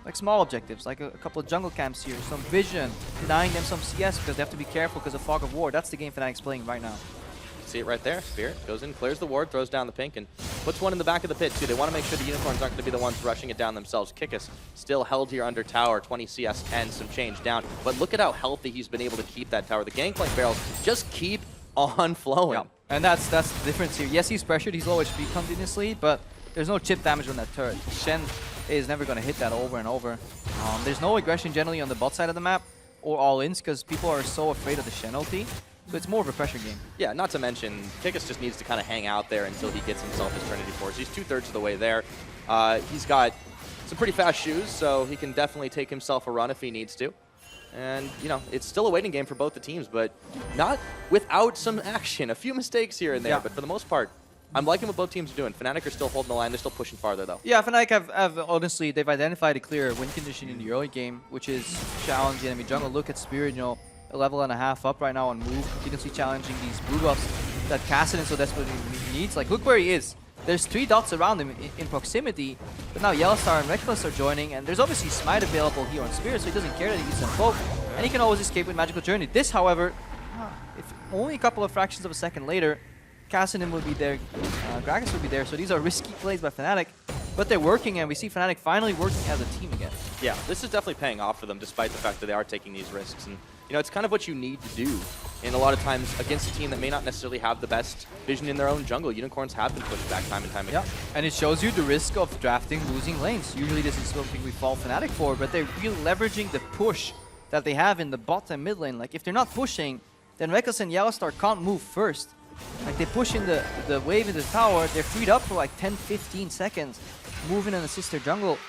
like small objectives, like a couple of jungle camps here, some vision, denying them some CS because they have to be careful because of Fog of War. That's the game Fnatic's playing right now. See it right there. Spirit goes in, clears the ward, throws down the pink, and puts one in the back of the pit too. They want to make sure the Unicorns aren't going to be the ones rushing it down themselves. Kickus still held here under tower, 20 CS and some change down. But look at how healthy he's been able to keep that tower. The Gangplank barrels just keep on flowing. Yeah. And that's the difference here. Yes, he's pressured, he's low HP continuously, but there's no chip damage on that turret. Shen is never going to hit that over and over. There's no aggression generally on the bot side of the map, or all-ins, because people are so afraid of the Shen ulti. So it's more of a pressure game. Yeah, not to mention, Kickus just needs to kind of hang out there until he gets himself his Trinity Force. He's 2/3 of the way there. He's got some pretty fast shoes, so he can definitely take himself a run if he needs to. And, you know, it's still a waiting game for both the teams, but not without some action. A few mistakes here and there, but for the most part, I'm liking what both teams are doing. Fnatic are still holding the line. They're still pushing farther, though. Yeah, Fnatic have honestly, they've identified a clear win condition in the early game, which is challenging enemy jungle. Look at Spirit, you know, a level and a half up right now on Move, continuously challenging these blue buffs that Cassidon so desperately needs. Like, look where he is. There's 3 dots around him in proximity, but now Yellowstar and Reckless are joining, and there's obviously Smite available here on Spirit, so he doesn't care that he gets some poke, and he can always escape with Magical Journey. This, however, if only a couple of fractions of a second later, Cassidon would be there, Gragas would be there, so these are risky plays by Fnatic, but they're working, and we see Fnatic finally working as a team again. Yeah, this is definitely paying off for them, despite the fact that they are taking these risks. And you know, it's kind of what you need to do. And a lot of times against a team that may not necessarily have the best vision in their own jungle, Unicorns have been pushed back time and time again. And it shows you the risk of drafting losing lanes. Usually this is something we fall Fnatic for, but they're really leveraging the push that they have in the bot and mid lane. Like, if they're not pushing, then Reckless and Yellowstar can't move first. Like, they push in the wave in the tower, they're freed up for like 10-15 seconds, move in and assist their jungle,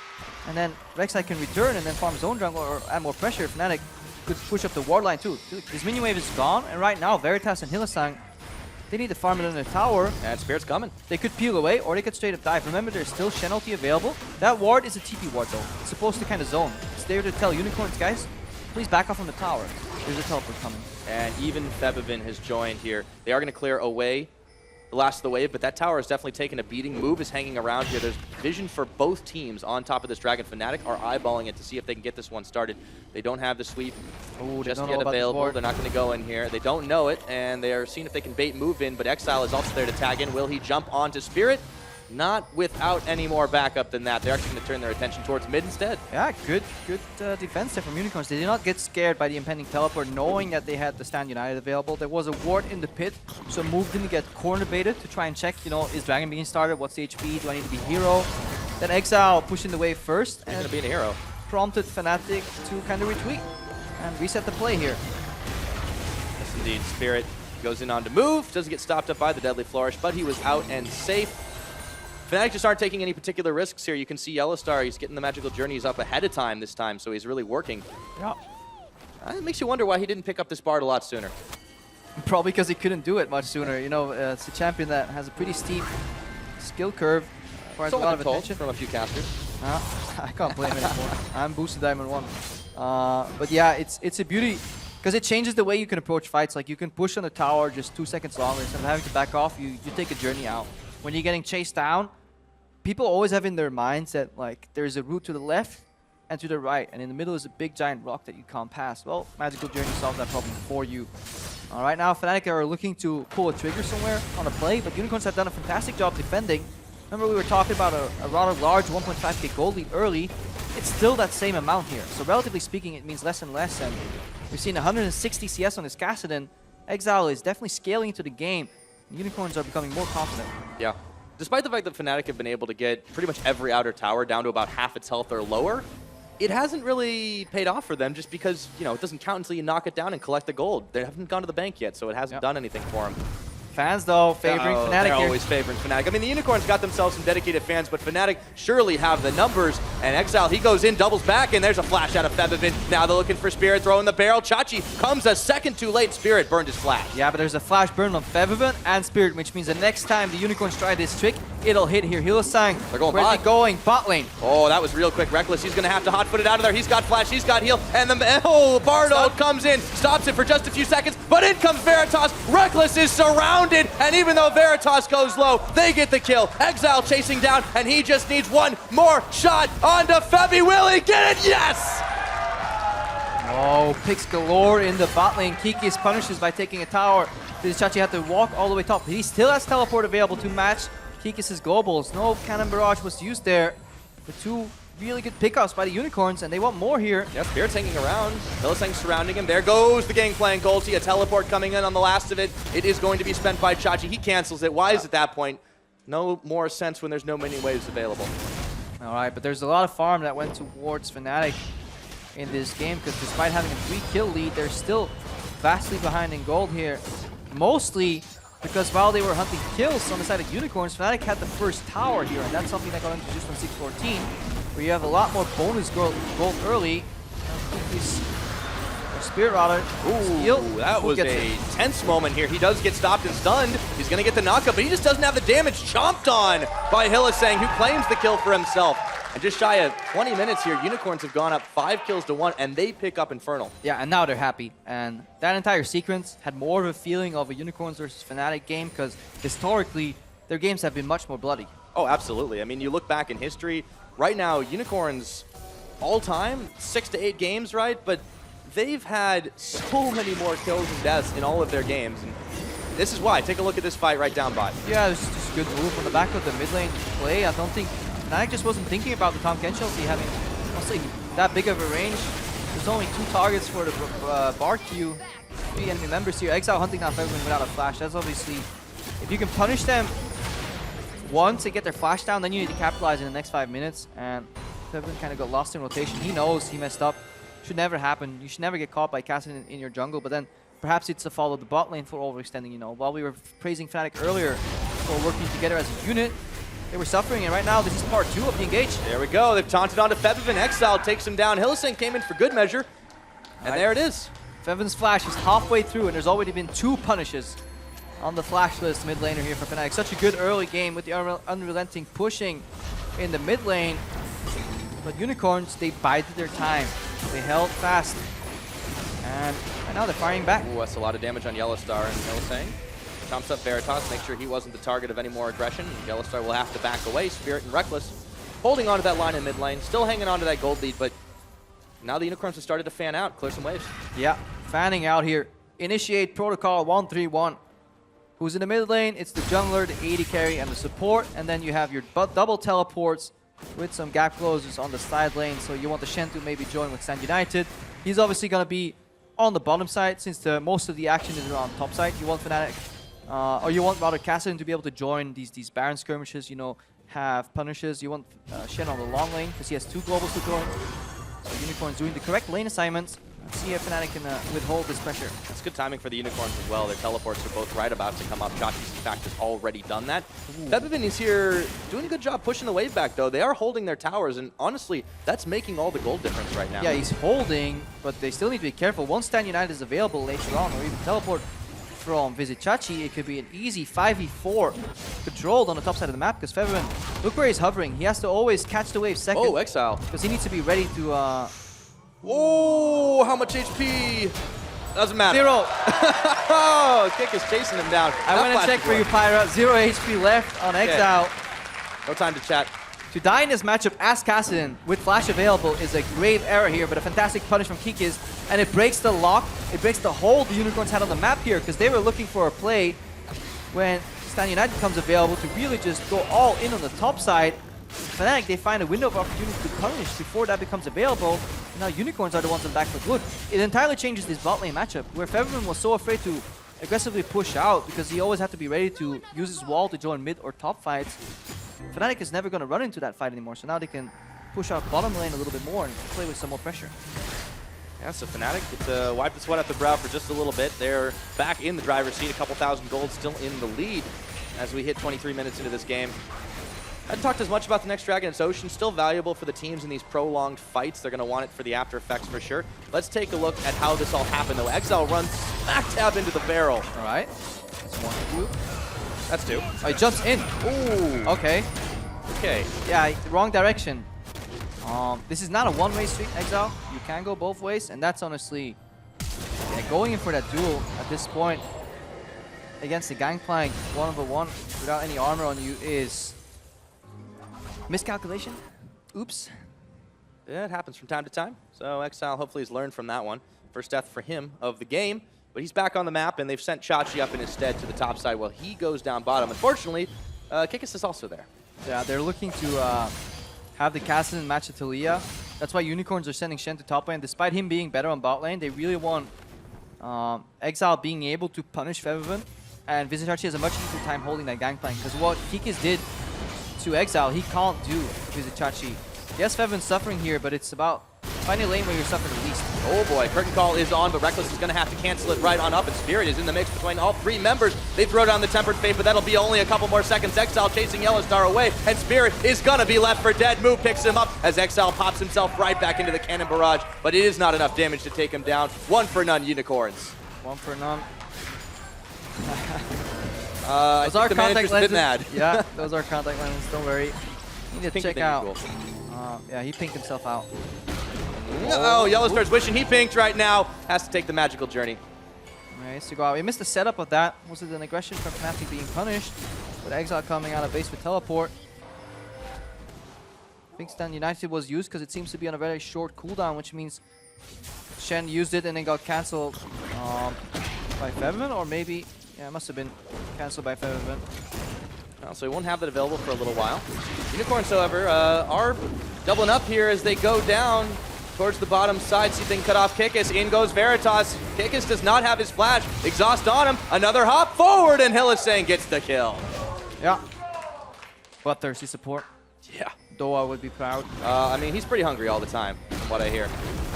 and then Rek'Sai can return and then farm his own jungle or add more pressure. Fnatic could push up the ward line too. His minion wave is gone, and right now Veritas and Hylissang, they need to farm it in their tower. And Spirit's coming. They could peel away, or they could straight up dive. Remember, there's still Shen ulti available. That ward is a TP ward though. It's supposed to kind of zone. It's there to tell Unicorns, guys, please back off from the tower. There's a teleport coming. And even Febiven has joined here. They are going to clear away the last of the wave, but that tower is definitely taking a beating. Move is hanging around here. There's vision for both teams on top of this Dragon. Fnatic are eyeballing it to see if they can get this one started. They don't have the sweep just yet available. They're not going to go in here. They don't know it, and they are seeing if they can bait Move in, but Exile is also there to tag in. Will he jump onto Spirit? not without any more backup than that. They're actually going to turn their attention towards mid instead. Yeah, good defense there from Unicorns. They did not get scared by the impending teleport, knowing that they had the Stand United available. There was a ward in the pit, so move didn't get corner baited to try and check, you know, is Dragon being started? What's the HP? Do I need to be hero? Then Exile pushing the wave first. He's going to be a hero. Prompted Fnatic to kind of retweet and reset the play here. Yes, indeed. Spirit goes in on to move. Doesn't get stopped up by the Deadly Flourish, but he was out and safe. Fnatic just aren't taking any particular risks here. You can see Yellowstar, he's getting the magical journeys up ahead of time this time, so he's really working. Yeah. It makes you wonder why he didn't pick up this Bard a lot sooner. Probably because he couldn't do it much sooner. You know, it's a champion that has a pretty steep skill curve. Requires a lot of attention from a few casters. I can't blame it anymore. I'm boosted Diamond 1. But yeah, it's a beauty because it changes the way you can approach fights. Like you can push on the tower just 2 seconds longer instead of having to back off. You take a journey out. When you're getting chased down, people always have in their minds that like there's a route to the left and to the right, and in the middle is a big giant rock that you can't pass. Well, Magical Journey solves that problem for you. All right, now Fnatic are looking to pull a trigger somewhere on a play, but Unicorns have done a fantastic job defending. Remember we were talking about a rather large 1.5k gold lead early. It's still that same amount here. So relatively speaking, it means less and less, and we've seen 160 CS on this Kassadin. Exile is definitely scaling into the game. Unicorns are becoming more confident. Yeah. Despite the fact that Fnatic have been able to get pretty much every outer tower down to about half its health or lower, it hasn't really paid off for them just because, you know, it doesn't count until you knock it down and collect the gold. They haven't gone to the bank yet, so it hasn't done anything for them. Fans, though, favoring Fnatic They're here. always favoring Fnatic. I mean, the Unicorns got themselves some dedicated fans, but Fnatic surely have the numbers. And Exile, he goes in, doubles back, and there's a flash out of Febivin. Now they're looking for Spirit, throwing the barrel. Chachi comes a second too late. Spirit burned his flash. Yeah, but there's a flash burn on Febivin and Spirit, which means the next time the Unicorns try this trick, it'll hit here. Hylissang, They're going where's bot. he going? Bot lane. Oh, that was real quick. Reckless, he's going to have to hot-foot it out of there. He's got flash, he's got heal, and Bardo comes in, stops it for just a few seconds, but in comes Veritas. Reckless is surrounded, and even though Veritas goes low, they get the kill. Exile chasing down, and he just needs one more shot onto Febby. Will he get it? Yes! Oh, picks galore in the bot lane. Kikis punishes by taking a tower. Chachi had to walk all the way top. He still has teleport available to match Kikis' globals. No cannon barrage was used there. The two really good pickups by the Unicorns, and they want more here. Yeah, Spirit's hanging around. Hylissang surrounding him. There goes the Gangplank ulti. A teleport coming in on the last of it. It is going to be spent by Chachi. He cancels it. Wise at that point. No more sense when there's no mini waves available. All right, but there's a lot of farm that went towards Fnatic in this game, because despite having a 3-kill lead, they're still vastly behind in gold here. Mostly because while they were hunting kills on the side of Unicorns, Fnatic had the first tower here, and that's something that got introduced on 6.14, where you have a lot more bonus gold early. Spirit rather. Ooh, that was a tense moment here. He does get stopped and stunned. He's going to get the knockup, but he just doesn't have the damage. Chomped on by Hylissang, who claims the kill for himself. And just shy of 20 minutes here, Unicorns have gone up 5 kills to 1, and they pick up Infernal. Yeah, and now they're happy. And that entire sequence had more of a feeling of a Unicorns versus Fnatic game, because historically, their games have been much more bloody. Oh, absolutely. I mean, you look back in history, right now, Unicorns all time, 6 to 8 games, right? But they've had so many more kills and deaths in all of their games. And this is why. Take a look at this fight right down bot. Yeah, it's just a good move on the back of the mid lane play. I don't think Fnatic just wasn't thinking about the Tahm Kench ulti having, honestly, that big of a range. There's only 2 targets for the Bard queue. 3 enemy members here. Exile hunting down Febivin without a flash. That's obviously, if you can punish them once they get their flash down, then you need to capitalize in the next 5 minutes. And Febivin kind of got lost in rotation. He knows he messed up. Should never happen. You should never get caught by casting in your jungle, but then perhaps it's to follow the bot lane for overextending, you know. While we were praising Fnatic earlier for working together as a unit, they were suffering, and right now this is part 2 of the engage. There we go. They've taunted onto Febivin. Exile takes him down. Hylissang came in for good measure, and there it is. Febivin's flash is halfway through, and there's already been 2 punishes on the flash list mid laner here for Fnatic. Such a good early game with the unrelenting pushing in the mid lane. But Unicorns, they bided their time. They held fast. And right now they're firing back. Ooh, that's a lot of damage on Yellowstar and Hylissang. Chomps up Veritas, make sure he wasn't the target of any more aggression. Yellowstar will have to back away. Spirit and Reckless holding on to that line in mid lane, still hanging on to that gold lead, but now the Unicorns have started to fan out, clear some waves. Yeah, fanning out here. Initiate protocol 131. Who's in the mid lane? It's the jungler, the AD carry, and the support. And then you have your double teleports with some gap closers on the side lane. So you want the Shen to maybe join with Stand United. He's obviously going to be on the bottom side since most of the action is around top side. You want Fnatic, or you want rather Cassidy to be able to join these Baron skirmishes, you know, have punishes. You want Shen on the long lane because he has 2 globals to throw in. So Unicorn's doing the correct lane assignments. See if Fnatic can withhold this pressure. That's good timing for the Unicorns as well. Their teleports are both right about to come up. Chachi's, in fact, has already done that. Febiven is here doing a good job pushing the wave back, though. They are holding their towers, and honestly, that's making all the gold difference right now. Yeah, he's holding, but they still need to be careful. Once Stand United is available later on, or even teleport from Visit Chachi, it could be an easy 5v4 controlled on the top side of the map, because Febiven, look where he's hovering. He has to always catch the wave second. Oh, Exile. Because he needs to be ready to... Oh, how much HP? Doesn't matter. 0. Oh, Kick is chasing him down. I went and checked for you, Pyra. 0 HP left on Exile. No time to chat. To die in this matchup as Kassadin with Flash available is a grave error here, but a fantastic punish from Kikis, and it breaks the lock, it breaks the hold the Unicorns had on the map here, because they were looking for a play when Stand United comes available to really just go all in on the top side. Fnatic, they find a window of opportunity to punish before that becomes available, and now Unicorns are the ones on the back foot. Good. It entirely changes this bot lane matchup, where Febiven was so afraid to aggressively push out because he always had to be ready to use his wall to join mid or top fights. Fnatic is never going to run into that fight anymore, so now they can push out bottom lane a little bit more and play with some more pressure. Yeah, so Fnatic get to wipe the sweat off the brow for just a little bit. They're back in the driver's seat, a couple thousand gold still in the lead as we hit 23 minutes into this game. I hadn't talked as much about the next Dragon. It's Ocean, still valuable for the teams in these prolonged fights. They're going to want it for the after effects for sure. Let's take a look at how this all happened, though. Exile runs smack dab into the barrel. All right. That's 1, 2. That's 2. Oh, he jumps in. Ooh. Okay. Okay. Yeah, wrong direction. This is not a one-way street, Exile. You can go both ways, and that's honestly... Yeah, going in for that duel at this point against the Gangplank 1-over-1 without any armor on you is... miscalculation? Oops. Yeah, it happens from time to time. So Exile hopefully has learned from that one. First death for him of the game. But he's back on the map, and they've sent Chachi up in his stead to the top side while he goes down bottom. Unfortunately, Kikis is also there. Yeah, they're looking to have the Kassadin match at Talia. That's why Unicorns are sending Shen to top lane. Despite him being better on bot lane, they really want Exile being able to punish Febiven. And Visit Chachi has a much easier time holding that Gangplank. Because what Kikis did to Exile, he can't do Visit Chachi. Yes, Febiven's suffering here, but it's about finding a lane where you're suffering the least. Oh boy, Curtain Call is on, but Reckless is going to have to cancel it right on up, and Spirit is in the mix between all 3 members. They throw down the Tempered Fate, but that'll be only a couple more seconds. Exile chasing Yellowstar away, and Spirit is going to be left for dead. Move picks him up as Exile pops himself right back into the cannon barrage, but it is not enough damage to take him down. 1 for none, Unicorns. 1 for none. Those are contact lenses. Mad. Yeah, those are contact lenses, don't worry. You need to check out. Cool. Yeah, he pinked himself out. Oh, Yellowstar's wishing he pinked right now. Has to take the magical journey. Nice to go out. We missed the setup of that. Was it an aggression from Fnatic being punished? With Exile coming out of base with teleport. I think Stand United was used because it seems to be on a very short cooldown, which means Shen used it and then got cancelled by Febiven, or maybe, yeah, it must have been cancelled by Febiven. So he won't have that available for a little while. Unicorns, however, are doubling up here as they go down towards the bottom side. See if they can cut off Kikis. In goes Veritas. Kikis does not have his flash. Exhaust on him. Another hop forward, and Hillisang gets the kill. Yeah. Bloodthirsty support. Yeah. Doa would be proud. I mean, he's pretty hungry all the time, from what I hear.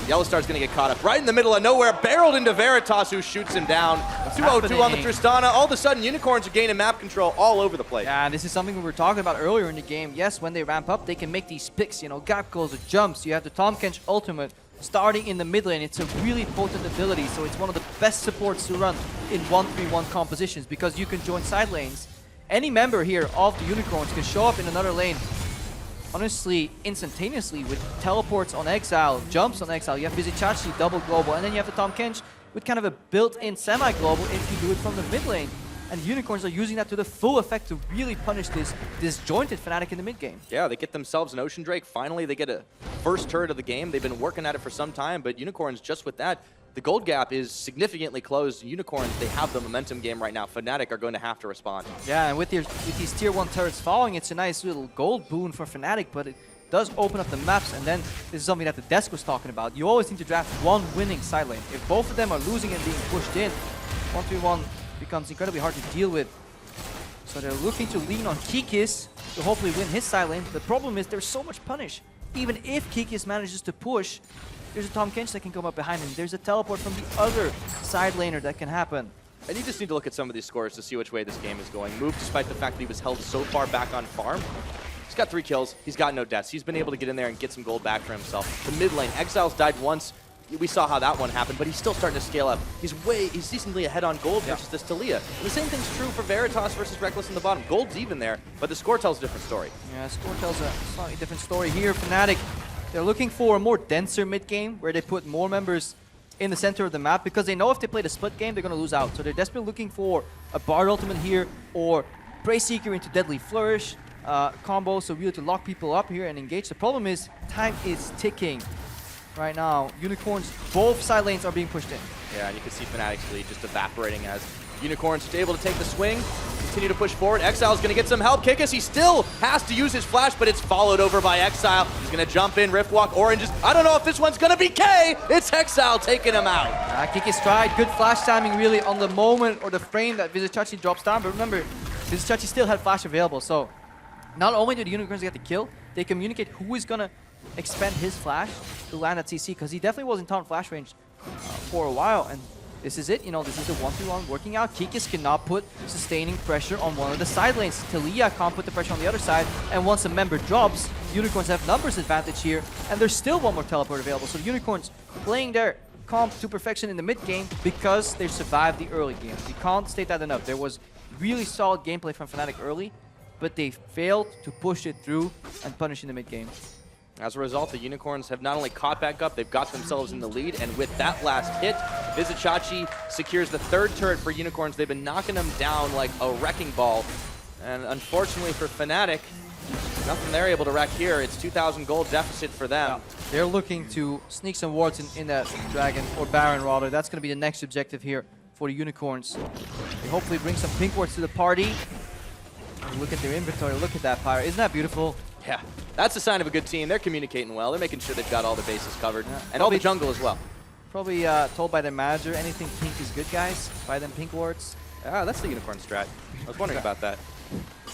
Yellowstar's going to get caught up right in the middle of nowhere, barreled into Veritas, who shoots him down. 2-0-2 on the Tristana. All of a sudden, Unicorns are gaining map control all over the place. Yeah, this is something we were talking about earlier in the game. Yes, when they ramp up, they can make these picks, you know, gap goals or jumps. You have the Tahm Kench ultimate starting in the mid lane. It's a really potent ability, so it's one of the best supports to run in 1-3-1 compositions because you can join side lanes. Any member here of the Unicorns can show up in another lane honestly instantaneously with teleports on Exile, jumps on Exile. You have Visit Chachi, double global, and then you have the Tahm Kench with kind of a built-in semi-global if you do it from the mid lane. And Unicorns are using that to the full effect to really punish this disjointed Fnatic in the mid game. Yeah, they get themselves an Ocean Drake. Finally, they get a first turret of the game. They've been working at it for some time, but Unicorns, just with that, the gold gap is significantly closed. Unicorns, they have the momentum game right now. Fnatic are going to have to respond. Yeah, and with these tier 1 turrets following, it's a nice little gold boon for Fnatic, but it does open up the maps, and then this is something that the desk was talking about. You always need to draft one winning side lane. If both of them are losing and being pushed in, 1v1 becomes incredibly hard to deal with. So they're looking to lean on Kikis to hopefully win his side lane. The problem is there's so much punish. Even if Kikis manages to push, there's a Tom Kench that can come up behind him. There's a teleport from the other side laner that can happen. And you just need to look at some of these scores to see which way this game is going. Move, despite the fact that he was held so far back on farm, he's got 3 kills. He's got no deaths. He's been able to get in there and get some gold back for himself. The mid lane, Exiles died once. We saw how that one happened, but he's still starting to scale up. He's decently ahead on gold versus this Taliyah. And the same thing's true for Veritas versus Reckless in the bottom. Gold's even there, but the score tells a different story. Yeah, score tells a slightly different story here. Fnatic, they're looking for a more denser mid game where they put more members in the center of the map because they know if they play the split game, they're going to lose out. So they're desperately looking for a Bard ultimate here or Prey Seeker into Deadly Flourish combo, so really to lock people up here and engage. The problem is time is ticking right now. Unicorns, both side lanes are being pushed in. Yeah, and you can see Fnatic's lead just evaporating as Unicorns able to take the swing, continue to push forward. Exile's going to get some help. Kikis, he still has to use his flash, but it's followed over by Exile. He's going to jump in, Riftwalk, Oranges. I don't know if this one's going to be K. It's Exile taking him out. Kikis tried. Good flash timing really on the moment or the frame that Vizichachi drops down. But remember, Vizichachi still had flash available. So not only do the Unicorns get the kill, they communicate who is going to expend his flash to land at CC, because he definitely was in taunt flash range for a while. And this is it, this is the 1v1 working out. Kikis cannot put sustaining pressure on one of the side lanes. Taliyah can't put the pressure on the other side, and once a member drops, Unicorns have numbers advantage here, and there's still one more teleport available. So the Unicorns playing their comp to perfection in the mid game because they survived the early game. We can't state that enough. There was really solid gameplay from Fnatic early, but they failed to push it through and punish in the mid game. As a result, the Unicorns have not only caught back up, they've got themselves in the lead, and with that last hit, Vizichachi secures the 3rd turret for Unicorns. They've been knocking them down like a wrecking ball, and unfortunately for Fnatic, nothing they're able to wreck here. It's 2,000 gold deficit for them. Yeah. They're looking to sneak some wards in that Dragon, or Baron rather. That's going to be the next objective here for the Unicorns. They hopefully bring some pink wards to the party. Look at their inventory, look at that fire. Isn't that beautiful? Yeah, that's a sign of a good team. They're communicating well. They're making sure they've got all the bases covered. Yeah. And all the jungle as well. Probably told by their manager, anything pink is good, guys. Buy them pink wards. Ah, that's the Unicorn strat. I was wondering about that.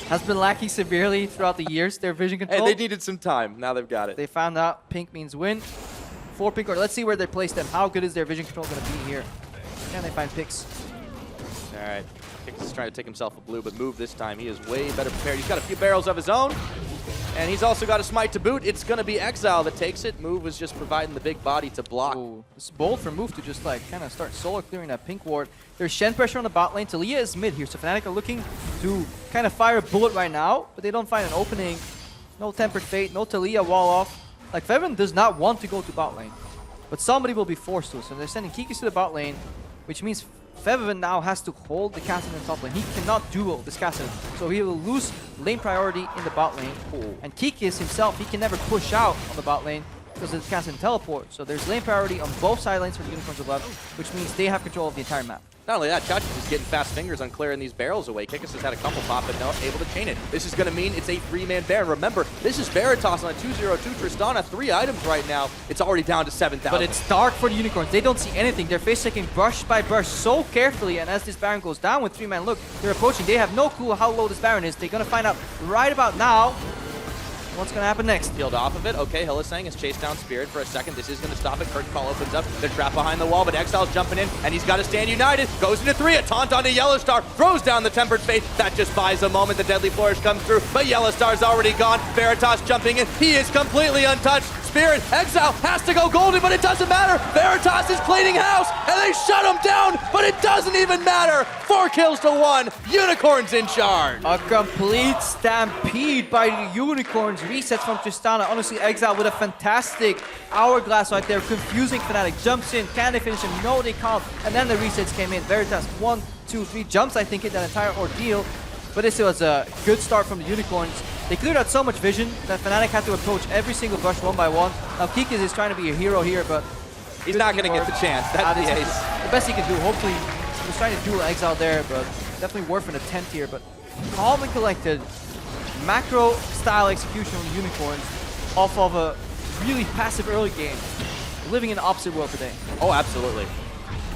Has been lacking severely throughout the years, their vision control. Hey, they needed some time. Now they've got it. They found out pink means win. 4 pink wards. Let's see where they place them. How good is their vision control going to be here? Can they find picks? All right. Kikis is trying to take himself a blue, but Move this time. He is way better prepared. He's got a few barrels of his own, and he's also got a smite to boot. It's going to be Exile that takes it. Move was just providing the big body to block. Ooh, it's bold for Move to just kind of start solo clearing that pink ward. There's Shen pressure on the bot lane. Taliyah is mid here, so Fnatic are looking to kind of fire a bullet right now, but they don't find an opening. No Tempered Fate, no Taliyah wall off. Like, Feven does not want to go to bot lane, but somebody will be forced to. So they're sending Kikis to the bot lane, which means Feven now has to hold the Kassadin in the top lane. He cannot duel this Kassadin, so he will lose lane priority in the bot lane. Ooh. And Kikis himself, he can never push out on the bot lane because of the Kassadin teleport. So there's lane priority on both side lanes for the Unicorns of Love, which means they have control of the entire map. Not only that, Chachi's just getting fast fingers on clearing these barrels away. Kikis has had a couple pop, but not able to chain it. This is going to mean it's a 3-man Baron. Remember, this is Veritas on a 2-0-2 Tristana. 3 items right now. It's already down to 7,000. But it's dark for the Unicorns. They don't see anything. They're face-checking brush by brush so carefully, and as this Baron goes down with 3-man look, they're approaching. They have no clue how low this Baron is. They're going to find out right about now what's going to happen next. Peeled off of it. Okay, Hylissang has chased down Spirit for a second. This is going to stop it. Curtain Call opens up. They're trapped behind the wall, but Exile's jumping in, and he's got to stand united. Goes into 3. A taunt onto Yellowstar. Throws down the Tempered Fate. That just buys a moment. The Deadly Flourish comes through, but Yellowstar's already gone. Veritas jumping in. He is completely untouched. Spirit, Exile has to go golden, but it doesn't matter. Veritas is cleaning house, and they shut him down, but it doesn't even matter. 4 kills to 1. Unicorns in charge. A complete stampede by the Unicorns. Resets from Tristana. Honestly, Exile with a fantastic hourglass right there, confusing Fnatic. Jumps in. Can they finish him? No, they can't. And then the resets came in. Veritas 1, 2, 3 jumps, I think, in that entire ordeal. But this was a good start from the Unicorns. They cleared out so much vision that Fnatic had to approach every single brush one by one. Now Kikis is trying to be a hero here, but He's not going to get the chance. That's the ace. The best he can do. Hopefully, he was trying to duel Exile there, but definitely worth an attempt here. But calm and collected, macro-style execution of the Unicorns off of a really passive early game. Living in the opposite world today. Oh, absolutely.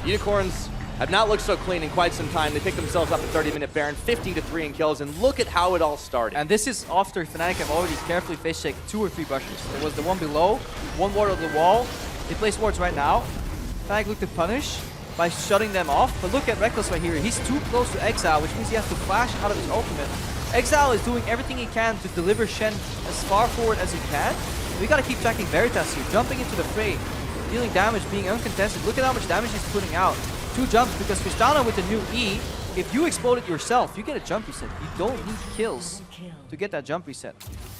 Unicorns have not looked so clean in quite some time. They picked themselves up a 30-minute Baron, 15-3 in kills, and look at how it all started. And this is after Fnatic have already carefully face-checked 2 or 3 brushes. There was the one below, one ward of the wall. They place wards right now. Fnatic looked to punish by shutting them off. But look at Reckless right here. He's too close to Exile, which means he has to flash out of his ultimate. Exile is doing everything he can to deliver Shen as far forward as he can. We gotta keep tracking Veritas here, jumping into the fray, dealing damage, being uncontested. Look at how much damage he's putting out. 2 jumps because Tristana with the new E, if you explode it yourself, you get a jump reset. You don't need kills to get that jump reset,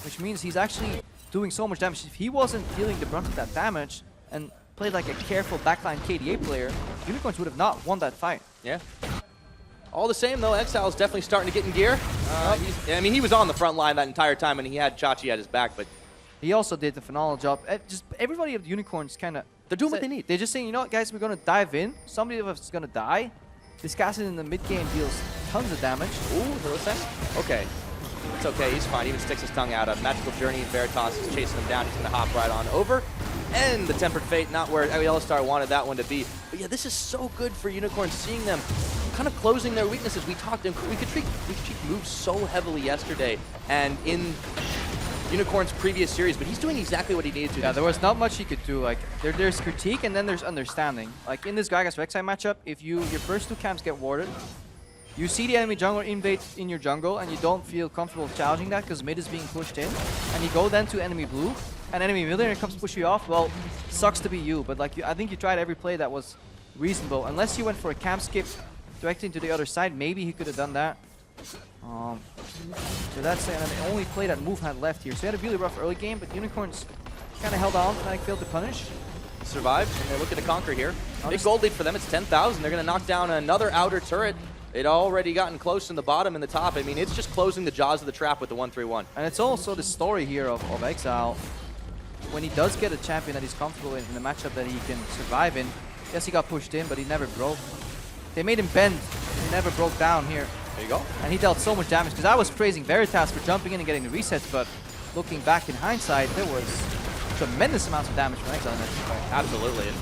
which means he's actually doing so much damage. If he wasn't dealing the brunt of that damage and played like a careful backline KDA player, Unicorns would have not won that fight. Yeah. All the same, though, Exile is definitely starting to get in gear. I mean, he was on the front line that entire time, and he had Chachi at his back, but he also did the phenomenal job. Just everybody of the Unicorns kind of... They're doing what they need. They're just saying, you know what, guys, we're going to dive in. Somebody of us is going to die. This Cassid in the mid-game deals tons of damage. Ooh, Hillisen? Okay. It's okay, he's fine. He even sticks his tongue out. A Magical Journey, and Veritas is chasing him down. He's going to hop right on over. And the Tempered Fate, not where EULCS1 wanted that one to be. But yeah, this is so good for Unicorns, seeing them kind of closing their weaknesses. We talked, we could treat moves so heavily yesterday, and in Unicorn's previous series, but he's doing exactly what he needed to. Yeah, there was not much he could do. Like there's critique and then there's understanding. Like in this Gragas Rek'Sai matchup, if your first 2 camps get warded, you see the enemy jungler invade in your jungle and you don't feel comfortable challenging that because mid is being pushed in, and you go then to enemy blue, and enemy mid laner comes to push you off, well, sucks to be you. But like I think you tried every play that was reasonable. Unless you went for a camp skip directly into the other side, maybe he could have done that. So that's the only play that Move had left here. So he had a really rough early game, but Unicorns kind of held on. Fnatic failed to punish. Survived, and they're looking to conquer here. Big gold lead for them. It's 10,000. They're going to knock down another outer turret. It already gotten close in the bottom and the top. I mean, it's just closing the jaws of the trap with the 1-3-1. And it's also the story here of Exile. When he does get a champion that he's comfortable in a matchup that he can survive in, yes, he got pushed in, but he never broke. They made him bend. He never broke down here. There you go. And he dealt so much damage, because I was praising Veritas for jumping in and getting the resets, but looking back in hindsight, there was tremendous amounts of damage from Exile in that fight. Absolutely. And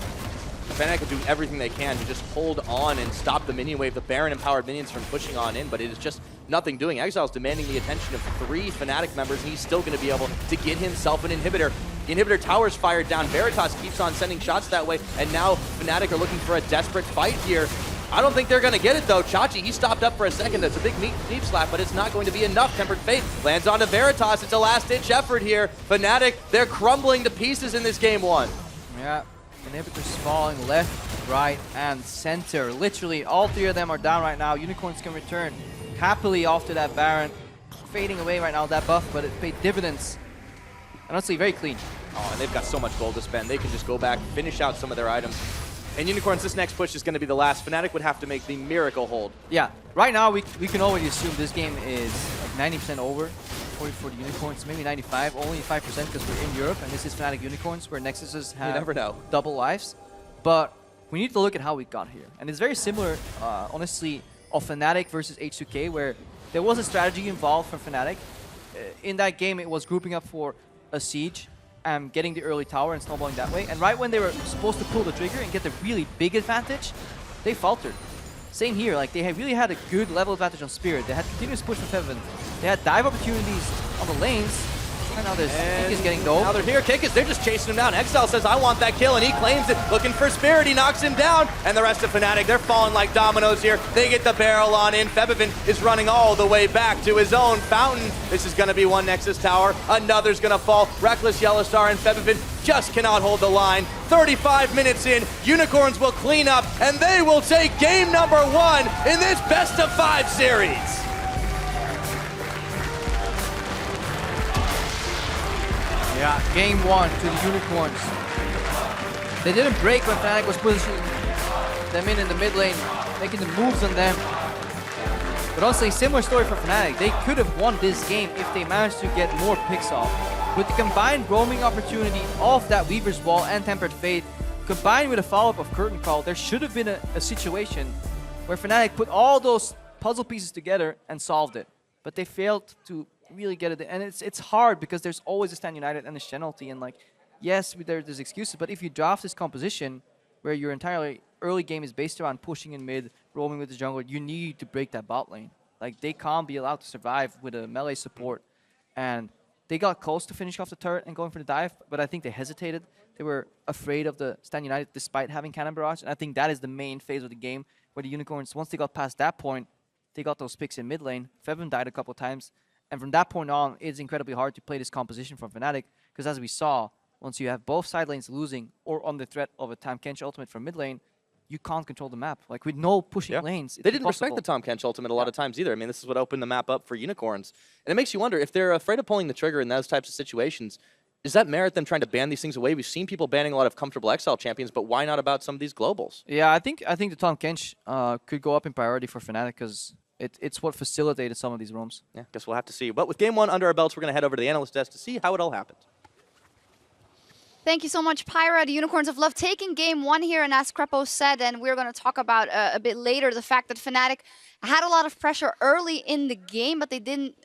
Fnatic will do everything they can to just hold on and stop the minion wave, the Baron-empowered minions from pushing on in, but it is just nothing doing. Exile's demanding the attention of 3 Fnatic members, and he's still going to be able to get himself an inhibitor. The inhibitor tower's fired down. Veritas keeps on sending shots that way, and now Fnatic are looking for a desperate fight here. I don't think they're going to get it, though. Chachi, he stopped up for a second. That's a big knee slap, but it's not going to be enough. Tempered Fate lands onto Veritas. It's a last-ditch effort here. Fnatic, they're crumbling to pieces in this game 1. Yeah, inhibitors falling left, right, and center. Literally, all 3 of them are down right now. Unicorns can return happily after that Baron. Fading away right now, that buff, but it paid dividends. And honestly, very clean. Oh, and they've got so much gold to spend. They can just go back, finish out some of their items. And Unicorns, this next push is going to be the last. Fnatic would have to make the miracle hold. Yeah, right now we can already assume this game is like 90% over for the Unicorns, maybe 95, only 5% because we're in Europe, and this is Fnatic Unicorns, where Nexuses have never know. double lives. But we need to look at how we got here. And it's very similar, honestly, of Fnatic versus H2K, where there was a strategy involved from Fnatic. In that game, it was grouping up for a siege, getting the early tower and snowballing that way. And right when they were supposed to pull the trigger and get the really big advantage, they faltered. Same here, like they really had a good level advantage on Spirit. They had continuous push from Heaven. They had dive opportunities on the lanes. And now there's Kikis getting dope. Now they're here. Kikis, they're just chasing him down. Exile says, I want that kill, and he claims it. Looking for Spirit, he knocks him down. And the rest of Fnatic, they're falling like dominoes here. They get the barrel on in. Febivin is running all the way back to his own fountain. This is going to be one Nexus tower. Another's going to fall. Reckless, Yellowstar, and Febivin just cannot hold the line. 35 minutes in, Unicorns will clean up, and they will take game number 1 in this best-of-5 series. Yeah, game 1 to the Unicorns. They didn't break when Fnatic was pushing them in the mid lane, making the moves on them. But honestly, similar story for Fnatic. They could have won this game if they managed to get more picks off. With the combined roaming opportunity of that Weaver's Wall and Tempered Fate, combined with a follow-up of Curtain Call, there should have been a situation where Fnatic put all those puzzle pieces together and solved it. But they failed to really get it. And it's hard because there's always a Stand United and a Shenalty. And like, yes, there's excuses, but if you draft this composition where your entirely early game is based around pushing in mid, roaming with the jungle, you need to break that bot lane. Like, they can't be allowed to survive with a melee support. And they got close to finishing off the turret and going for the dive, but I think they hesitated. They were afraid of the Stand United despite having Cannon Barrage, and I think that is the main phase of the game where the Unicorns, once they got past that point, they got those picks in mid lane. Fevin died a couple of times, and from that point on, it's incredibly hard to play this composition from Fnatic, because as we saw, once you have both side lanes losing or on the threat of a Tahm Kench ultimate from mid lane, you can't control the map. Like, with no pushing lanes, They didn't respect the Tahm Kench ultimate a lot of times either. I mean, this is what opened the map up for Unicorns. And it makes you wonder, if they're afraid of pulling the trigger in those types of situations, does that merit them trying to ban these things away? We've seen people banning a lot of comfortable Exile champions, but why not about some of these globals? Yeah, I think the Tahm Kench could go up in priority for Fnatic, because it's what facilitated some of these roams. Yeah, guess we'll have to see. But with game one under our belts, we're going to head over to the analyst desk to see how it all happened. Thank you so much, Pyra. The Unicorns of Love taking game one here, and as Crepo said, and we're going to talk about a bit later, the fact that Fnatic had a lot of pressure early in the game, but they didn't,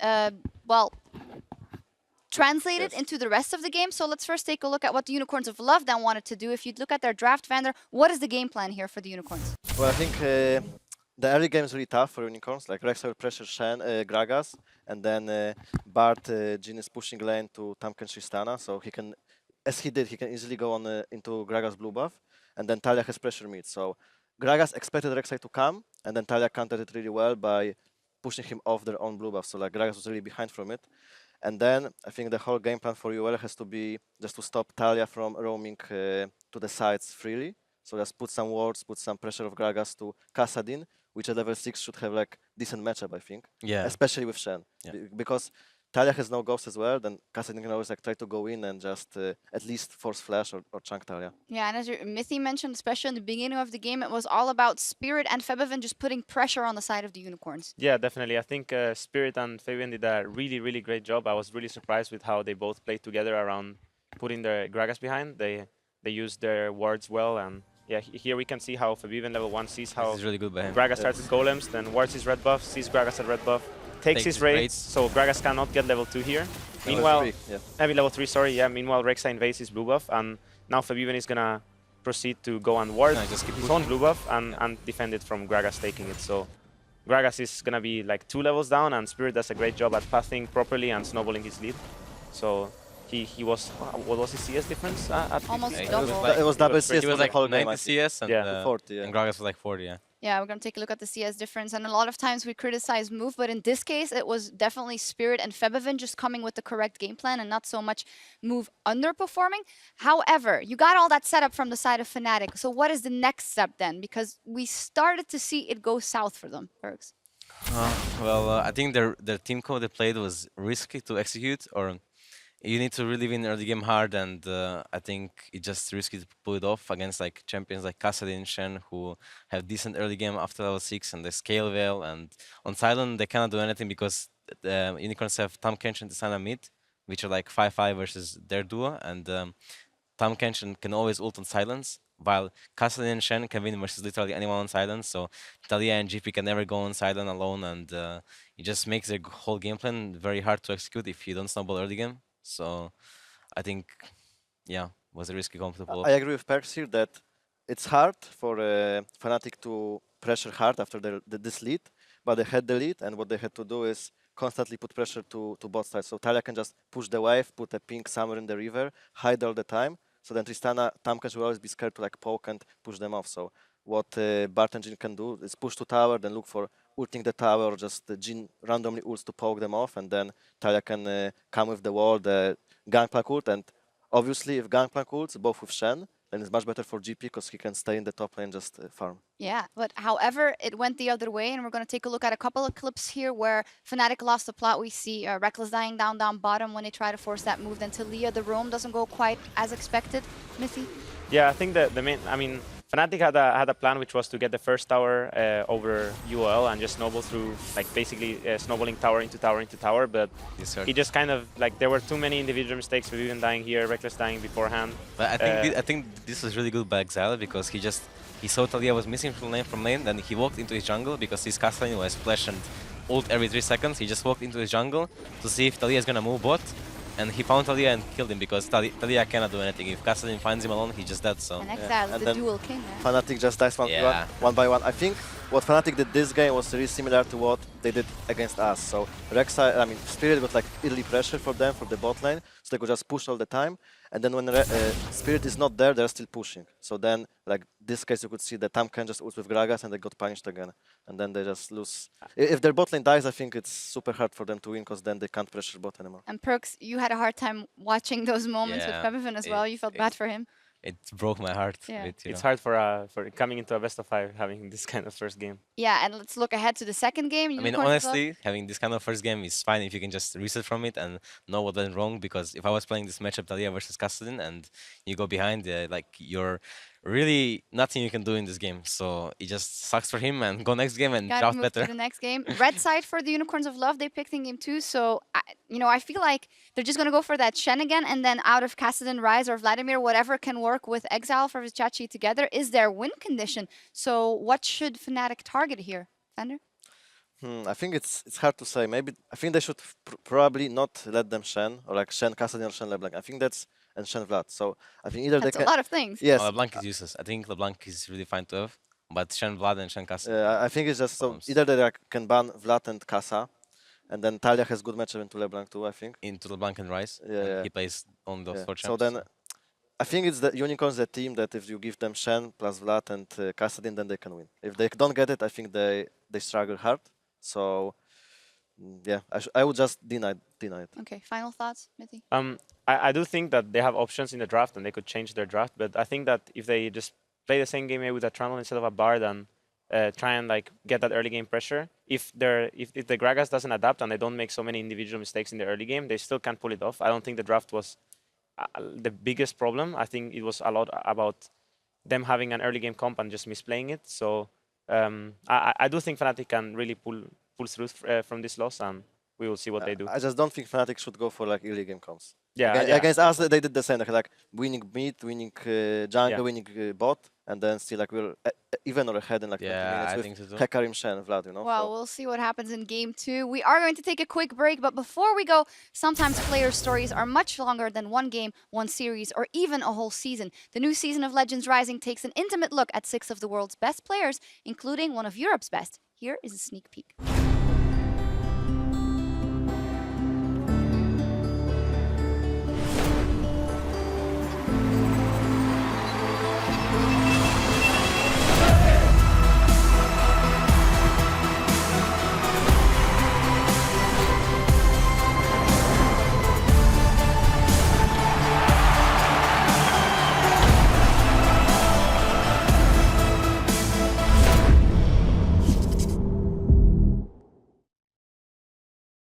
translate it into the rest of the game. So let's first take a look at what the Unicorns of Love then wanted to do. If you look at their draft, Vander, what is the game plan here for the Unicorns? Well, I think the early game is really tough for Unicorns. Like, Rex will pressure Shen, Gragas, and then Bart, Jhin is pushing lane to Tahm Kench Tristana, so he can, as he did, he can easily go on into Gragas blue buff, and then Talia has pressure mid. So Gragas expected Rek'Sai to come, and then Talia countered it really well by pushing him off their own blue buff. So like, Gragas was really behind from it. And then I think the whole game plan for UOL has to be just to stop Talia from roaming to the sides freely. So just put some wards, put some pressure of Gragas to Kassadin, which at level 6 should have like decent matchup, I think. Yeah. Especially with Shen. Yeah. Because Talia has no ghost as well, then Kassadin can always like try to go in and just at least force flash or chunk Talia. Yeah, and as Mithy mentioned, especially in the beginning of the game, it was all about Spirit and Febiven just putting pressure on the side of the Unicorns. Yeah, definitely. I think Spirit and Fabian did a really, really great job. I was really surprised with how they both played together around putting their Gragas behind. They used their wards well, and yeah, here we can see how Fabian level 1 sees how This is really good by him. Gragas starts with golems, then wards his red buff, sees Gragas at red buff, takes his raids, so Gragas cannot get level 2 here. Meanwhile, level 3, sorry, yeah. Meanwhile, Rek'Sai invades his blue buff, and now Fabian is gonna proceed to go and ward just keep his own blue buff and defend it from Gragas taking it. So Gragas is gonna be like 2 levels down, and Spirit does a great job at pathing properly and snowballing his lead. So he was, what was his CS difference at Almost 50? double. It was double CS. He was like 90 CS and, Yeah. 40, and Gragas was like 40, yeah. Yeah, we're going to take a look at the CS difference. And a lot of times we criticize move, but in this case, it was definitely Spirit and Febiven just coming with the correct game plan and not so much move underperforming. However, you got all that setup from the side of Fnatic. So what is the next step then? Because we started to see it go south for them, Bergs. I think their team code they played was risky to execute, or you need to really win early game hard, and I think it's just risky to pull it off against like champions like Kassadin, Shen, who have decent early game after level 6 and they scale well. And on Silent they cannot do anything because the Unicorns have Tahm Kench and Tristana mid, which are like 5-5 versus their duo, and Tahm Kench can always ult on silence, while Kassadin and Shen can win versus literally anyone on silence. So Talia and GP can never go on silent alone, and it just makes their whole game plan very hard to execute if you don't snowball early game. So I think, yeah, was a risky comp to pull off. I agree with Perks here that it's hard for Fnatic to pressure hard after this lead, but they had the lead, and what they had to do is constantly put pressure to bot side. So Talia can just push the wave, put a ping somewhere in the river, hide all the time. So then Tristana, Tahm Kench will always be scared to like poke and push them off. So what Bart and Jhin can do is push to tower, then look for ulting the tower, or just Jhin randomly ults to poke them off, and then Talia can come with the wall, the Gangplank ult, and obviously if Gangplank ults both with Shen, then it's much better for GP because he can stay in the top lane just farm. Yeah, but however, it went the other way, and we're going to take a look at a couple of clips here where Fnatic lost the plot. We see Reckless dying down bottom when they try to force that move. Then Talia, the roam doesn't go quite as expected. Mithy? Yeah, I think that the main, I mean, Fnatic had a plan which was to get the first tower over UOL and just snowball through, like basically snowballing tower into tower into tower. But he just kind of like there were too many individual mistakes. Vivian dying here, Reckless dying beforehand. But I think this was really good by Exile because he saw Talia was missing from lane, then he walked into his jungle because his Castellan was flash and ult every 3 seconds. He just walked into his jungle to see if Talia is gonna move bot. And he found Talia and killed him because Talia cannot do anything. If Castellan finds him alone, he just dead. So And Exile is And the then dual king. Fnatic just dies Yeah. one by one. I think what Fnatic did this game was really similar to what they did against us. So Spirit got like early pressure for them for the bot lane, so they could just push all the time. And then when Spirit is not there, they're still pushing. So then, like this case, you could see that Tam can just ult with Gragas and they got punished again. And then they just lose. If their bot lane dies, I think it's super hard for them to win because then they can't pressure bot anymore. And Perks, you had a hard time watching those moments with Yeah, Pemivin as well. You felt bad for him. it broke my heart. Yeah. A bit, It's know. hard for coming into a best of 5 having this kind of first game. Yeah, and let's look ahead to the second game. I mean, Unicorns of Love. honestly, having this kind of first game is fine if you can just reset from it and know what went wrong. Because if I was playing this matchup, Talia versus Castellan, and you go behind, like you're really nothing you can do in this game. So it just sucks for him and go next game and Gotta draft move better. to the next game. Red side for the Unicorns of Love, they picked in game 2. So, I feel like they're just going to go for that Shen again. And then out of Cassidy, Ryze, or Vladimir, whatever can work with Exile for Vichachi together is their win condition. So what should Fnatic target here? Fender? I think it's hard to say. Maybe I think they should probably not let them Shen or like Shen Cassidy or Shen LeBlanc. I think that's and Shen Vlad. So I think either That's they a can. lot of things. Yes. LeBlanc is useless. I think LeBlanc is really fine to have, but Shen Vlad and Shen Casa. I think it's just so either they like, can ban Vlad and Casa, and then Talia has good matchup into LeBlanc too. I think. Into LeBlanc and Ryze. Yeah, and yeah. He plays on those 4 champs. So then, I think it's the Unicorns, the team that if you give them Shen plus Vlad and Kassadin, then they can win. If they don't get it, I think they struggle hard. So yeah, I would just deny it. Okay, final thoughts, Mithy? I do think that they have options in the draft and they could change their draft, but I think that if they just play the same game maybe with a Trundle instead of a Bard and try and like get that early game pressure, if the Gragas doesn't adapt and they don't make so many individual mistakes in the early game, they still can't pull it off. I don't think the draft was the biggest problem. I think it was a lot about them having an early game comp and just misplaying it. So I do think Fnatic can really pull through from this loss, and we will see what they do. I just don't think Fnatic should go for like early game comps. Yeah, Against us, they did the same. Like winning mid, winning jungle, Yeah. winning bot, and then still like we're even or ahead in like 20 Yeah, minutes I with think so too. Hekarim, Shen, Vlad, you know. Well, we'll see what happens in game 2. We are going to take a quick break, but before we go, sometimes player stories are much longer than one game, one series, or even a whole season. The new season of Legends Rising takes an intimate look at 6 of the world's best players, including one of Europe's best. Here is a sneak peek.